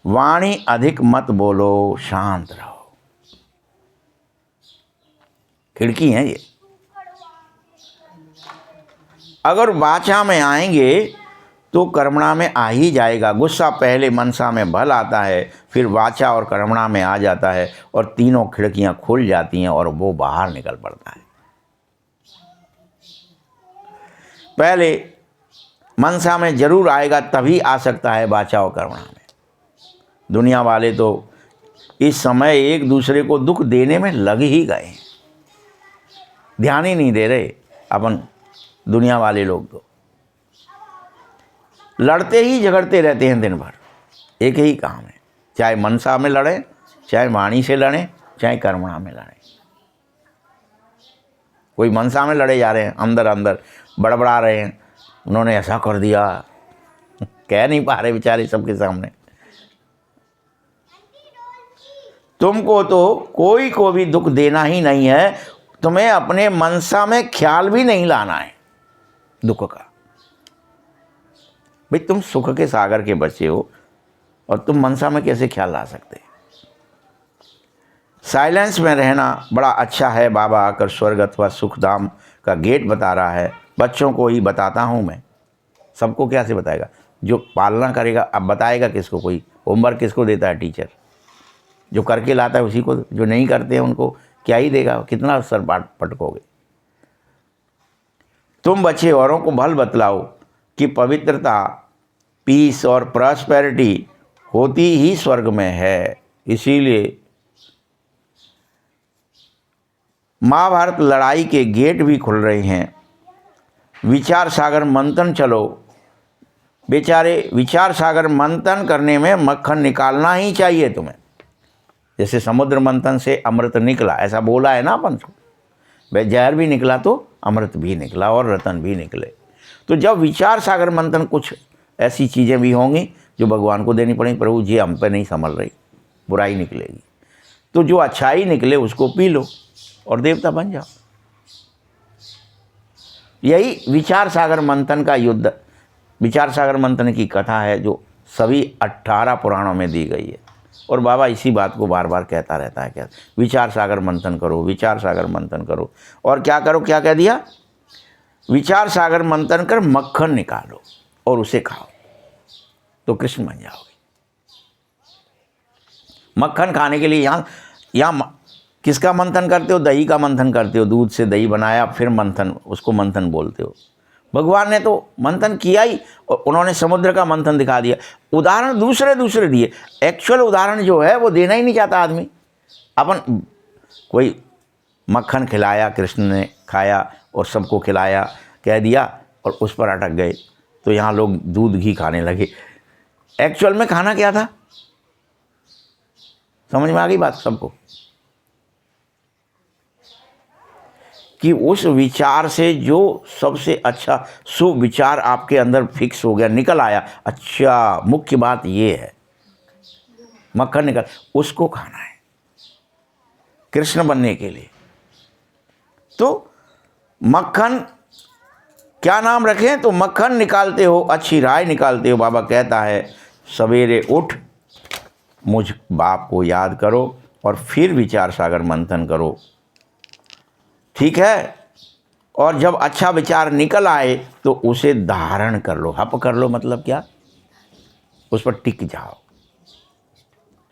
वाणी अधिक मत बोलो, शांत रहो। खिड़की है ये। अगर वाचा में आएंगे तो कर्मणा में आ ही जाएगा। गुस्सा पहले मनसा में भल आता है, फिर वाचा और कर्मणा में आ जाता है, और तीनों खिड़कियां खुल जाती हैं और वो बाहर निकल पड़ता है। पहले मनसा में जरूर आएगा, तभी आ सकता है वाचा और कर्मणा में। दुनिया वाले तो इस समय एक दूसरे को दुख देने में लग ही गए, ध्यान ही नहीं दे रहे। अपन दुनिया वाले लोग तो लड़ते ही झगड़ते रहते हैं दिन भर, एक ही काम है, चाहे मनसा में लड़ें, चाहे वाणी से लड़ें, चाहे कर्मणा में लड़ें। कोई मनसा में लड़े जा रहे हैं, अंदर अंदर बड़बड़ा रहे हैं, उन्होंने ऐसा कर दिया, कह नहीं पा रहे बेचारे सबके सामने। तुमको तो कोई को भी दुख देना ही नहीं है, तुम्हें अपने मनसा में ख्याल भी नहीं लाना है दुख का। भाई, तुम सुख के सागर के बच्चे हो, और तुम मनसा में कैसे ख्याल ला सकते? साइलेंस में रहना बड़ा अच्छा है। बाबा आकर स्वर्ग अथवा सुखधाम का गेट बता रहा है। बच्चों को ही बताता हूँ मैं, सबको कैसे बताएगा? जो पालना करेगा, अब बताएगा किसको? कोई होमवर्क किसको देता है? टीचर। जो करके लाता है उसी को, जो नहीं करते हैं उनको क्या ही देगा? कितना सर पटकोगे? तुम बच्चे औरों को भल बतलाओ कि पवित्रता, पीस और प्रॉस्पेरिटी होती ही स्वर्ग में है। इसीलिए महाभारत लड़ाई के गेट भी खुल रहे हैं। विचार सागर मंथन चलो। बेचारे, विचार सागर मंथन करने में मक्खन निकालना ही चाहिए तुम्हें। जैसे समुद्र मंथन से अमृत निकला, ऐसा बोला है ना अपन को, भाई जहर भी निकला तो अमृत भी निकला और रतन भी निकले। तो जब विचार सागर मंथन, कुछ ऐसी चीज़ें भी होंगी जो भगवान को देनी पड़ेंगी, प्रभु जी हम पे नहीं संभल रही, बुराई निकलेगी, तो जो अच्छाई निकले उसको पी लो और देवता बन जाओ। यही विचार सागर मंथन का युद्ध, विचार सागर मंथन की कथा है जो सभी 18 पुराणों में दी गई है। और बाबा इसी बात को बार बार कहता रहता है, क्या विचार सागर मंथन करो, विचार सागर मंथन करो। और क्या करो, क्या कह दिया, विचार सागर मंथन कर मक्खन निकालो और उसे खाओ तो कृष्ण बन जाओगे। मक्खन खाने के लिए यहाँ किसका मंथन करते हो, दही का मंथन करते हो, दूध से दही बनाया फिर मंथन, उसको मंथन बोलते हो। भगवान ने तो मंथन किया ही, और उन्होंने समुद्र का मंथन दिखा दिया। उदाहरण दूसरे दूसरे दिए, एक्चुअल उदाहरण जो है वो देना ही नहीं चाहता आदमी। अपन कोई मक्खन खिलाया, कृष्ण ने खाया और सबको खिलाया, कह दिया और उस पर अटक गए, तो यहाँ लोग दूध घी खाने लगे। एक्चुअल में खाना क्या था, समझ में आ गई बात सबको, कि उस विचार से जो सबसे अच्छा शुभ विचार आपके अंदर फिक्स हो गया, निकल आया, अच्छा मुख्य बात ये है, मक्खन निकल, उसको खाना है कृष्ण बनने के लिए। तो मक्खन क्या नाम रखें, तो मक्खन निकालते हो, अच्छी राय निकालते हो। बाबा कहता है सवेरे उठ मुझ बाप को याद करो और फिर विचार सागर मंथन करो, ठीक है। और जब अच्छा विचार निकल आए तो उसे धारण कर लो, हप कर लो, मतलब क्या, उस पर टिक जाओ।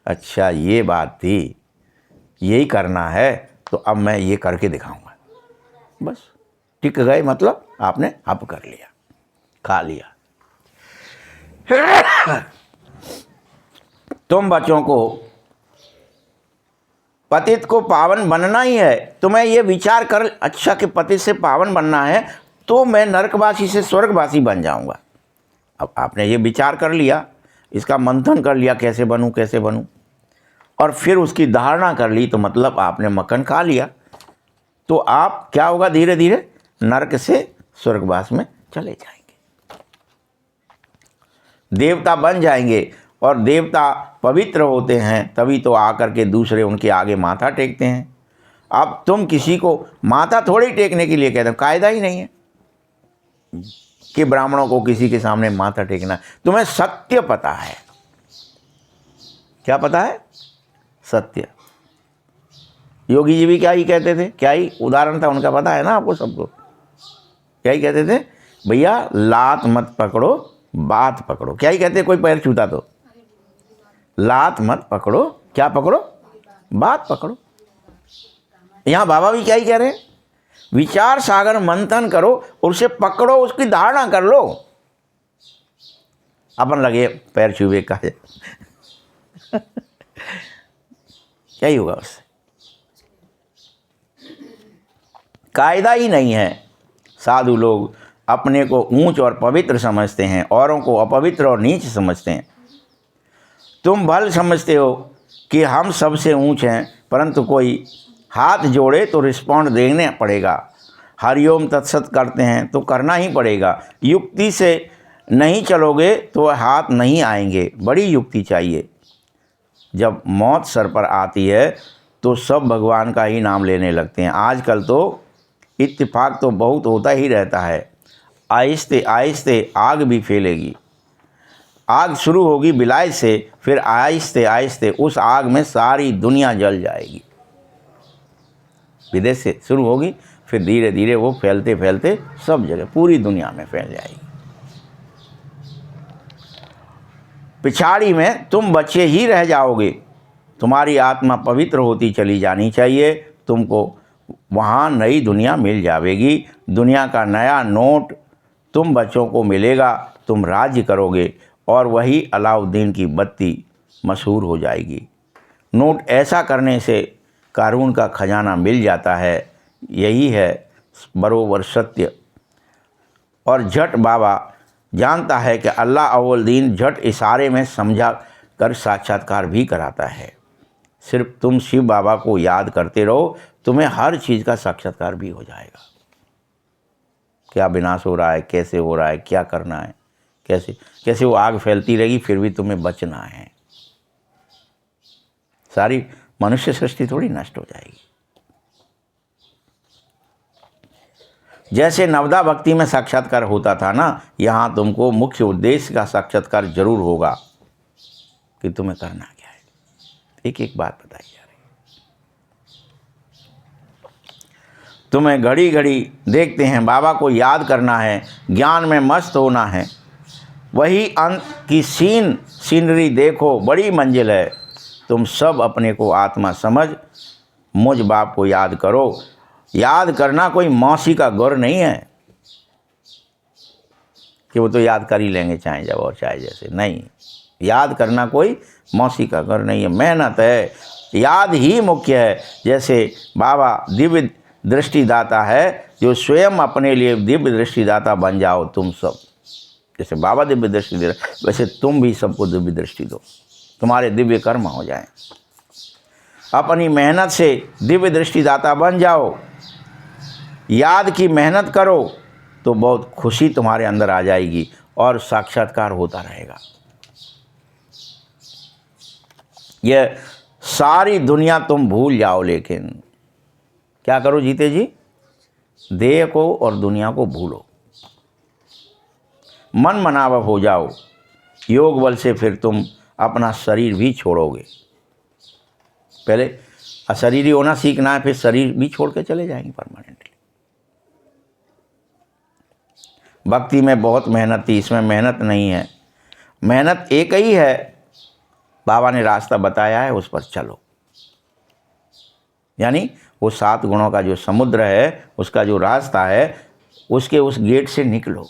अच्छा ये बात थी, यही करना है, तो अब मैं ये करके दिखाऊंगा, बस टिक गए, मतलब आपने हप कर लिया, खा लिया। तुम बच्चों को पतित को पावन बनना ही है, तुम्हें ये विचार कर, अच्छा कि पतित से पावन बनना है तो मैं नरकवासी से स्वर्गवासी बन जाऊंगा। अब आपने ये विचार कर लिया, इसका मंथन कर लिया, कैसे बनूं कैसे बनूं, और फिर उसकी धारणा कर ली, तो मतलब आपने मक्खन खा लिया, तो आप क्या होगा, धीरे धीरे नरक से स्वर्गवास में चले जाएंगे, देवता बन जाएंगे। और देवता पवित्र होते हैं तभी तो आकर के दूसरे उनके आगे माथा टेकते हैं। अब तुम किसी को माथा थोड़ी टेकने के लिए कहते हो, कायदा ही नहीं है कि ब्राह्मणों को किसी के सामने माथा टेकना। तुम्हें सत्य पता है, क्या पता है, सत्य। योगी जी भी क्या ही कहते थे, क्या ही उदाहरण था उनका, पता है ना आपको सबको, क्या ही कहते थे, भैया लात मत पकड़ो बात पकड़ो। क्या ही कहते, कोई पैर छूता तो, लात मत पकड़ो, क्या पकड़ो, बात पकड़ो। यहाँ बाबा भी क्या ही कह रहे हैं, विचार सागर मंथन करो और उसे पकड़ो, उसकी धारणा कर लो। अपन लगे पैर छुए का क्या ही होगा उससे, कायदा ही नहीं है। साधु लोग अपने को ऊंच और पवित्र समझते हैं, औरों को अपवित्र और नीच समझते हैं। तुम भल समझते हो कि हम सबसे ऊंच हैं, परंतु कोई हाथ जोड़े तो रिस्पॉन्ड देना पड़ेगा। हरिओम तत्सत करते हैं तो करना ही पड़ेगा। युक्ति से नहीं चलोगे तो हाथ नहीं आएंगे, बड़ी युक्ति चाहिए। जब मौत सर पर आती है तो सब भगवान का ही नाम लेने लगते हैं। आजकल तो इत्तेफाक तो बहुत होता ही रहता है, आहिस्ते आहिस्ते आग भी फैलेगी। आग शुरू होगी विलायत से, फिर आहिस्ते आहिस्ते उस आग में सारी दुनिया जल जाएगी। विदेश से शुरू होगी, फिर धीरे धीरे वो फैलते फैलते सब जगह पूरी दुनिया में फैल जाएगी। पिछाड़ी में तुम बच्चे ही रह जाओगे। तुम्हारी आत्मा पवित्र होती चली जानी चाहिए। तुमको वहाँ नई दुनिया मिल जाएगी। दुनिया का नया नोट तुम बच्चों को मिलेगा। तुम राज्य करोगे और वही अलाउद्दीन की बत्ती मशहूर हो जाएगी। नोट ऐसा करने से कारून का खजाना मिल जाता है। यही है बरोबर सत्य। और झट बाबा जानता है कि अल्लाह अव्वल दीन झट इशारे में समझा कर साक्षात्कार भी कराता है। सिर्फ तुम शिव बाबा को याद करते रहो, तुम्हें हर चीज़ का साक्षात्कार भी हो जाएगा। क्या विनाश हो रहा है, कैसे हो रहा है, क्या करना है, कैसे कैसे वो आग फैलती रहेगी, फिर भी तुम्हें बचना है। सारी मनुष्य सृष्टि थोड़ी नष्ट हो जाएगी। जैसे नवदा भक्ति में साक्षात्कार होता था ना, यहाँ तुमको मुख्य उद्देश्य का साक्षात्कार जरूर होगा कि तुम्हें करना क्या है। एक एक बात बताई जा रही है। तुम्हें घड़ी घड़ी देखते हैं, बाबा को याद करना है, ज्ञान में मस्त होना है, वही अंत की सीनरी देखो, बड़ी मंजिल है। तुम सब अपने को आत्मा समझ मुझ बाप को याद करो। याद करना कोई मौसी का गुर नहीं है कि वो तो याद कर ही लेंगे चाहे जब और चाहे जैसे, नहीं। याद करना कोई मौसी का गुर नहीं है, मेहनत है, याद ही मुख्य है। जैसे बाबा दिव्य दृष्टिदाता है, जो स्वयं अपने लिए दिव्य दृष्टिदाता बन जाओ तुम सब। जैसे बाबा दिव्य दृष्टि दे रहे, वैसे तुम भी सबको दिव्य दृष्टि दो, तुम्हारे दिव्य कर्म हो जाएं। अपनी मेहनत से दिव्य दृष्टिदाता बन जाओ, याद की मेहनत करो, तो बहुत खुशी तुम्हारे अंदर आ जाएगी और साक्षात्कार होता रहेगा। यह सारी दुनिया तुम भूल जाओ, लेकिन क्या करो जीते जी, देह को और दुनिया को भूलो, मन मनावा हो जाओ। योग बल से फिर तुम अपना शरीर भी छोड़ोगे। पहले अशरीरी होना सीखना है, फिर शरीर भी छोड़ के चले जाएंगे परमानेंटली। भक्ति में बहुत मेहनत थी, इसमें मेहनत नहीं है। मेहनत एक ही है, बाबा ने रास्ता बताया है, उस पर चलो। यानी वो 7 गुणों का जो समुद्र है, उसका जो रास्ता है, उसके उस गेट से निकलो।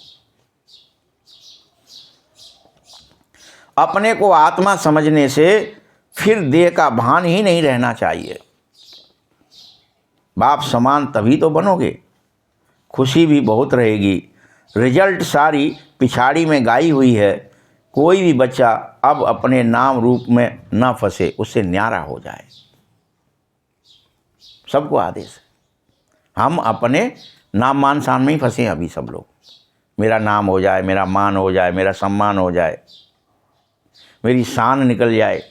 अपने को आत्मा समझने से फिर देह का भान ही नहीं रहना चाहिए। बाप समान तभी तो बनोगे, खुशी भी बहुत रहेगी। रिजल्ट सारी पिछाड़ी में गाई हुई है। कोई भी बच्चा अब अपने नाम रूप में न फंसे, उससे न्यारा हो जाए। सबको आदेश है, हम अपने नाम मान शान में ही फंसे अभी सब लोग। मेरा नाम हो जाए, मेरा मान हो जाए, मेरा सम्मान हो जाए, मेरी शान निकल जाए।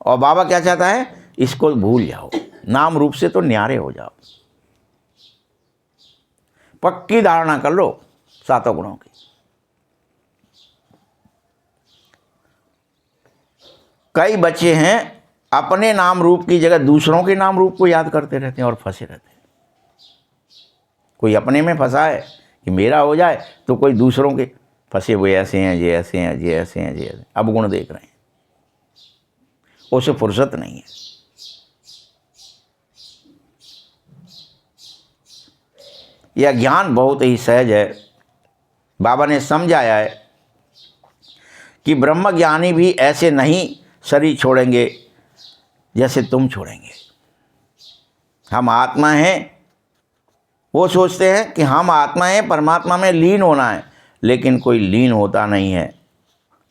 और बाबा क्या चाहता है, इसको भूल जाओ, नाम रूप से तो न्यारे हो जाओ। पक्की धारणा कर लो 7 गुणों की। कई बच्चे हैं अपने नाम रूप की जगह दूसरों के नाम रूप को याद करते रहते हैं और फंसे रहते हैं। कोई अपने में फंसा है कि मेरा हो जाए, तो कोई दूसरों के फंसे हुए ऐसे हैं, ये ऐसे हैं, ये ऐसे हैं, ये ऐसे। अब गुण देख रहे हैं, उसे फुर्सत नहीं है। यह ज्ञान बहुत ही सहज है। बाबा ने समझाया है कि ब्रह्म ज्ञानी भी ऐसे नहीं शरीर छोड़ेंगे जैसे तुम छोड़ेंगे। हम आत्मा हैं, वो सोचते हैं कि हम आत्मा हैं, परमात्मा में लीन होना है, लेकिन कोई लीन होता नहीं है,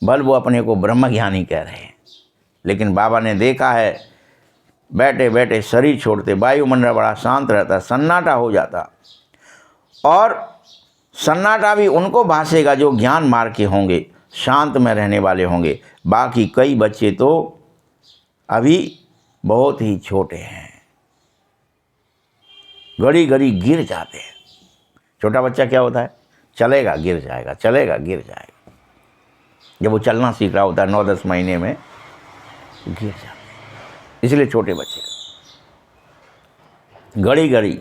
बल वो अपने को ब्रह्म ज्ञानी कह रहे हैं। लेकिन बाबा ने देखा है, बैठे बैठे शरीर छोड़ते वायुमंडल बड़ा शांत रहता, सन्नाटा हो जाता। और सन्नाटा भी उनको भासेगा जो ज्ञान मार्ग के होंगे, शांत में रहने वाले होंगे। बाकी कई बच्चे तो अभी बहुत ही छोटे हैं, घड़ी घड़ी गिर जाते हैं। छोटा बच्चा क्या होता है, चलेगा गिर जाएगा, चलेगा गिर जाएगा। जब वो चलना सीख रहा होता है 9-10 महीने में, गिर जाता है। इसलिए छोटे बच्चे घड़ी घड़ी।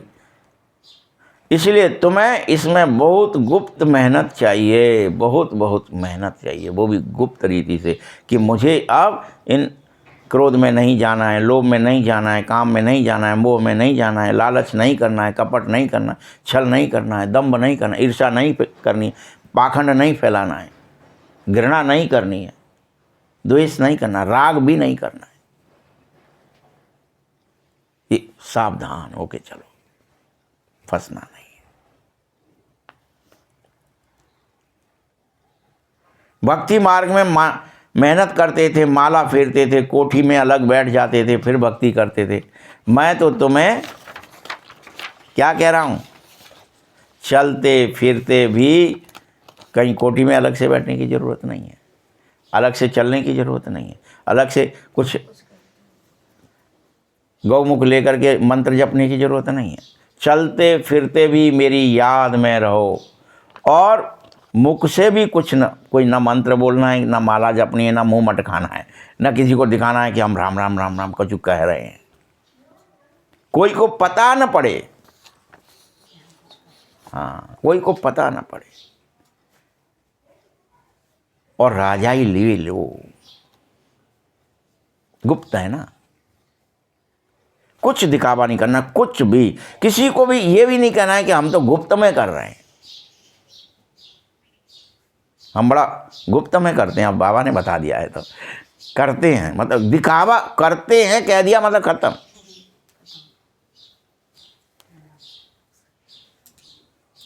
इसलिए तुम्हें इसमें बहुत गुप्त मेहनत चाहिए, बहुत बहुत मेहनत चाहिए, वो भी गुप्त रीति से, कि मुझे अब इन क्रोध में नहीं जाना है, लोभ में नहीं जाना है, काम में नहीं जाना है, मोह में नहीं जाना है, लालच नहीं करना है, कपट नहीं करना, छल नहीं करना है, दंभ नहीं करना, ईर्ष्या नहीं करनी, पाखंड नहीं फैलाना है, घृणा नहीं करनी है, द्वेष नहीं करना, राग भी नहीं करना है। ये सावधान होके चलो, फंसना नहीं है। भक्ति मार्ग में मेहनत करते थे, माला फेरते थे, कोठी में अलग बैठ जाते थे, फिर भक्ति करते थे। मैं तो तुम्हें क्या कह रहा हूँ, चलते फिरते भी कहीं कोठी में अलग से बैठने की ज़रूरत नहीं है, अलग से चलने की ज़रूरत नहीं है, अलग से कुछ गौमुख लेकर के मंत्र जपने की ज़रूरत नहीं है। चलते फिरते भी मेरी याद में रहो, और मुख से भी कुछ न कोई ना मंत्र बोलना है, ना माला जपनी है, ना मुंह मटकाना है, ना किसी को दिखाना है कि हम राम राम राम राम कुछ कह रहे हैं। कोई को पता न पड़े, हाँ, कोई को पता न पड़े। और राजा ही ले लो, गुप्त है ना, कुछ दिखावा नहीं करना, कुछ भी, किसी को भी ये भी नहीं कहना है कि हम तो गुप्त में कर रहे हैं, हम बड़ा गुप्त में करते हैं। अब बाबा ने बता दिया है तो करते हैं, मतलब दिखावा करते हैं, कह दिया मतलब खत्म।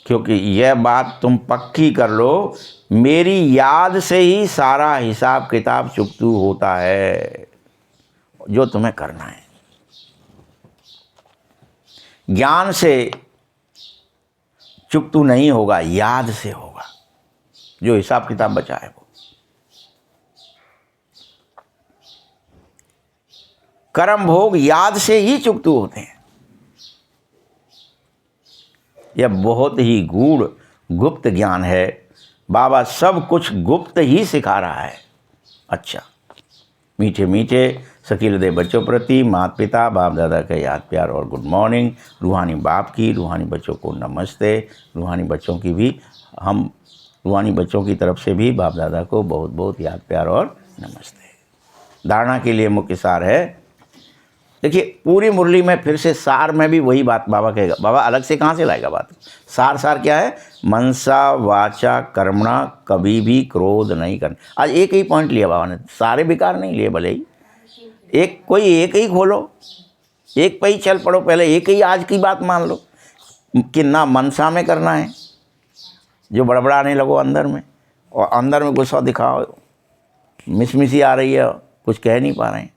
क्योंकि यह बात तुम पक्की कर लो, मेरी याद से ही सारा हिसाब किताब चुकतू होता है जो तुम्हें करना है। ज्ञान से चुकतू नहीं होगा, याद से होगा, जो हिसाब किताब बचा है वो। कर्म भोग याद से ही चुकतू होते हैं। यह बहुत ही गूढ़ गुप्त ज्ञान है। बाबा सब कुछ गुप्त ही सिखा रहा है। अच्छा, मीठे मीठे शकील दे बच्चों प्रति माता पिता बाप दादा का याद प्यार और गुड मॉर्निंग। रूहानी बाप की, रूहानी बच्चों को नमस्ते। रूहानी बच्चों की भी, हम रूहानी बच्चों की तरफ से भी बाप दादा को बहुत बहुत याद प्यार और नमस्ते। धारणा के लिए मुख्य सार है, देखिए पूरी मुरली में फिर से सार में भी वही बात बाबा कहेगा। बाबा अलग से कहाँ से लाएगा बात? सार क्या है? मनसा वाचा कर्मणा कभी भी क्रोध नहीं करना। आज एक ही पॉइंट लिया बाबा ने, सारे बेकार नहीं लिए, भले ही एक ही खोलो, एक पे ही चल पड़ो, पहले एक ही आज की बात मान लो कि ना मनसा में करना है जो बड़बड़ाने लगो अंदर में, और अंदर में गुस्सा दिखाओ, मिसमिसी आ रही है, कुछ कह नहीं पा रहे हैं,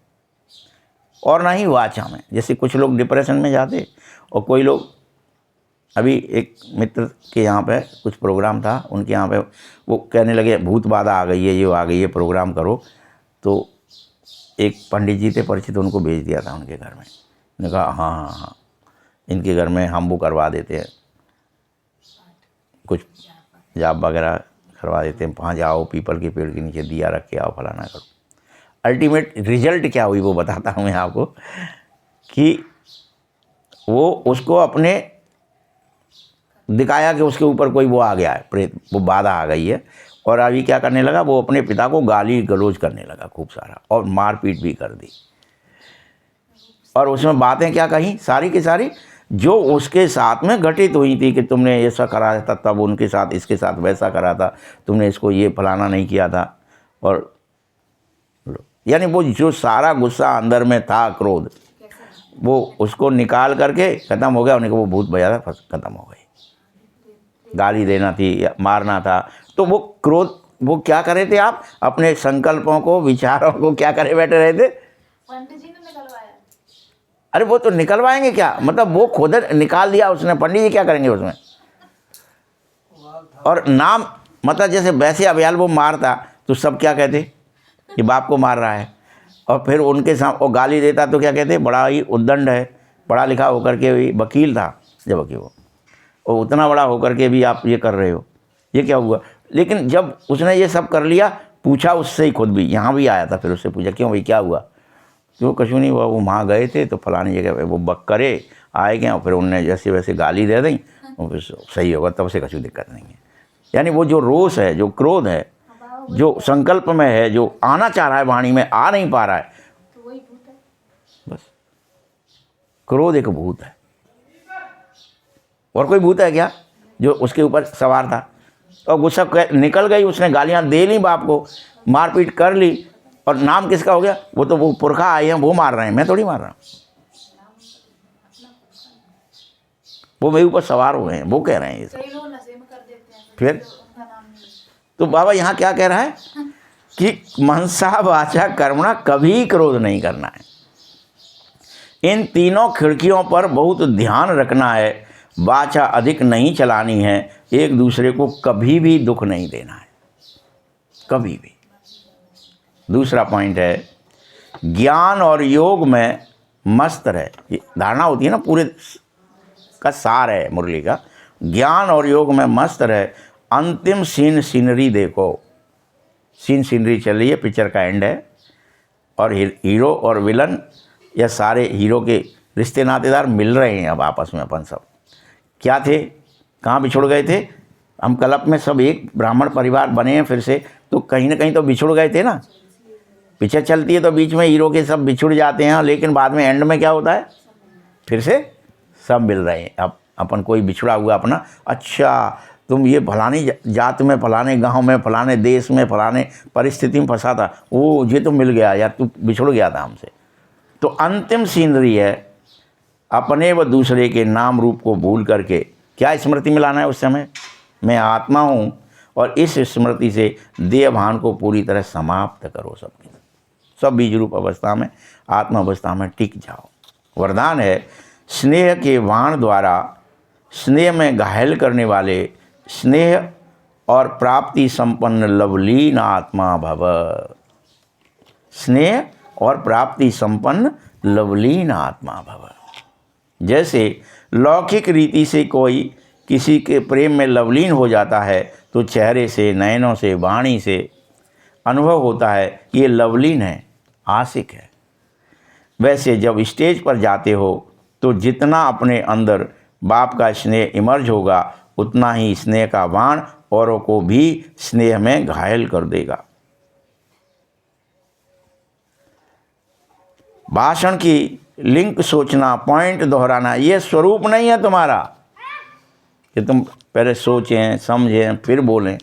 और ना ही वाचा में। जैसे कुछ लोग डिप्रेशन में जाते, और कोई लोग, अभी एक मित्र के यहाँ पे कुछ प्रोग्राम था, उनके यहाँ पे वो कहने लगे भूत बाधा आ गई है, ये आ गई है, प्रोग्राम करो। तो एक पंडित जी थे परिचित, उनको भेज दिया था उनके घर में। उन्होंने कहा हाँ, इनके घर में हम वो करवा देते हैं, कुछ जाप वगैरह करवा देते हैं, वहाँ जाओ पीपल के पेड़ के नीचे दिया रख के आओ, फलाना करो। अल्टीमेट रिजल्ट क्या हुई वो बताता हूँ मैं आपको, कि वो उसको अपने दिखाया कि उसके ऊपर कोई वो आ गया है, प्रेत, वो बाधा आ गई है, और अभी क्या करने लगा, वो अपने पिता को गाली गलौज करने लगा खूब सारा, और मारपीट भी कर दी। और उसमें बातें क्या कही, सारी की सारी जो उसके साथ में घटित हुई थी, कि तुमने ऐसा करा था, तब उनके साथ इसके साथ वैसा करा था, तुमने इसको ये फलाना नहीं किया था। और यानी वो जो सारा गुस्सा अंदर में था, क्रोध, वो उसको निकाल करके ख़त्म हो गया। उन्हें को वो भूत बजा था, ख़त्म हो गई। गाली देना थी या मारना था, तो वो क्रोध, वो क्या कर रहे थे आप, अपने संकल्पों को, विचारों को क्या करे बैठे रहे थे? पंडित जी ने निकलवाया। अरे वो तो निकलवाएंगे क्या, मतलब वो खुद निकाल दिया उसने, पंडित जी क्या करेंगे उसमें? और नाम, मतलब जैसे वैसे अभियाल वो मारता तो सब क्या कहते कि बाप को मार रहा है, और फिर उनके साथ वो गाली देता तो क्या कहते, बड़ा ही उद्दंड है, पढ़ा लिखा होकर के भी वकील था, जबकि वो, और उतना बड़ा होकर के भी आप ये कर रहे हो, ये क्या हुआ? लेकिन जब उसने ये सब कर लिया, पूछा उससे ही, खुद भी यहाँ भी आया था, फिर उससे पूछा क्यों भाई क्या हुआ? क्यों कछु नहीं हुआ, वो वहाँ गए थे तो फलानी जगह पे वो बक्करे आए गए, और फिर उनने जैसे वैसे गाली दे दी, और फिर सही होगा, तब से कछु दिक्कत नहीं है। यानी वो जो रोष है, जो क्रोध है, जो संकल्प में है, जो आना चाह रहा है वाणी में, आ नहीं पा रहा है, तो वही भूत है। बस क्रोध एक भूत है। और कोई भूत है क्या जो उसके ऊपर सवार था? और गुस्सा निकल गई, उसने गालियाँ दे ली, बाप को मारपीट कर ली, और नाम किसका हो गया? वो तो वो पुरखा आए हैं, वो मार रहे हैं, मैं थोड़ी मार रहा हूँ। वो मेरे ऊपर सवार हो गए हैं, वो कह रहे हैं ये सब। कई लोग नशे में कर देते हैं, फिर तो उनका नाम नहीं। तो बाबा यहाँ क्या कह रहा है कि मनसा वाचा कर्मणा कभी क्रोध नहीं करना है। इन तीनों खिड़कियों पर बहुत ध्यान रखना है। वाचा अधिक नहीं चलानी है, एक दूसरे को कभी भी दुख नहीं देना है, कभी भी। दूसरा पॉइंट है ज्ञान और योग में मस्त रहे। ये धारणा होती है ना, पूरे का सार है मुरली का। ज्ञान और योग में मस्त रहे, अंतिम सीनरी देखो। सीनरी चल रही है, पिक्चर का एंड है, और हीरो और विलन या सारे हीरो के रिश्ते नातेदार मिल रहे हैं अब आपस में। अपन सब क्या थे, कहाँ बिछुड़ गए थे? हम कल्प में सब एक ब्राह्मण परिवार बने हैं फिर से, तो कहीं ना कहीं तो बिछुड़ गए थे ना। पिक्चर चलती है तो बीच में हीरो के सब बिछुड़ जाते हैं, लेकिन बाद में एंड में क्या होता है, फिर से सब मिल रहे हैं। अब अपन कोई बिछड़ा हुआ अपना, अच्छा तुम ये फलानी जात में, फलाने गांव में, फलाने देश में, फलाने परिस्थिति में फंसा था, वो ये तो मिल गया यार, तू बिछुड़ गया था हमसे। तो अंतिम सीनरी है अपने व दूसरे के नाम रूप को भूल करके क्या स्मृति में लाना है उस समय, मैं आत्मा हूँ, और इस स्मृति से देह भान को पूरी तरह समाप्त करो। सब बीज रूप अवस्था में, आत्मा अवस्था में टिक जाओ। वरदान है स्नेह के वाण द्वारा स्नेह में घायल करने वाले स्नेह और प्राप्ति संपन्न लवलीन आत्मा भव। स्नेह और प्राप्ति संपन्न लवलीन आत्मा भव। जैसे लौकिक रीति से कोई किसी के प्रेम में लवलीन हो जाता है तो चेहरे से, नयनों से, वाणी से अनुभव होता है ये लवलीन है, आशिक है। वैसे जब स्टेज पर जाते हो तो जितना अपने अंदर बाप का स्नेह इमर्ज होगा, उतना ही स्नेह का बाण औरों को भी स्नेह में घायल कर देगा। भाषण की लिंक सोचना, पॉइंट दोहराना, ये स्वरूप नहीं है तुम्हारा कि तुम पहले सोचें, समझें, फिर बोलें।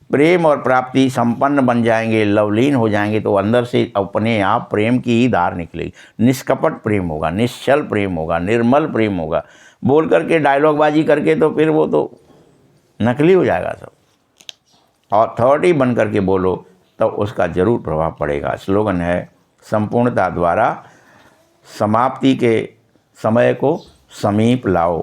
प्रेम और प्राप्ति संपन्न बन जाएंगे, लवलीन हो जाएंगे, तो अंदर से अपने आप प्रेम की ही धार निकलेगी। निष्कपट प्रेम होगा, निश्चल प्रेम होगा, निर्मल प्रेम होगा। बोल करके डायलॉगबाजी करके तो फिर वो तो नकली हो जाएगा सब। अथॉरिटी बन करके बोलो तो उसका जरूर प्रभाव पड़ेगा। स्लोगन है संपूर्णता द्वारा समाप्ति के समय को समीप लाओ।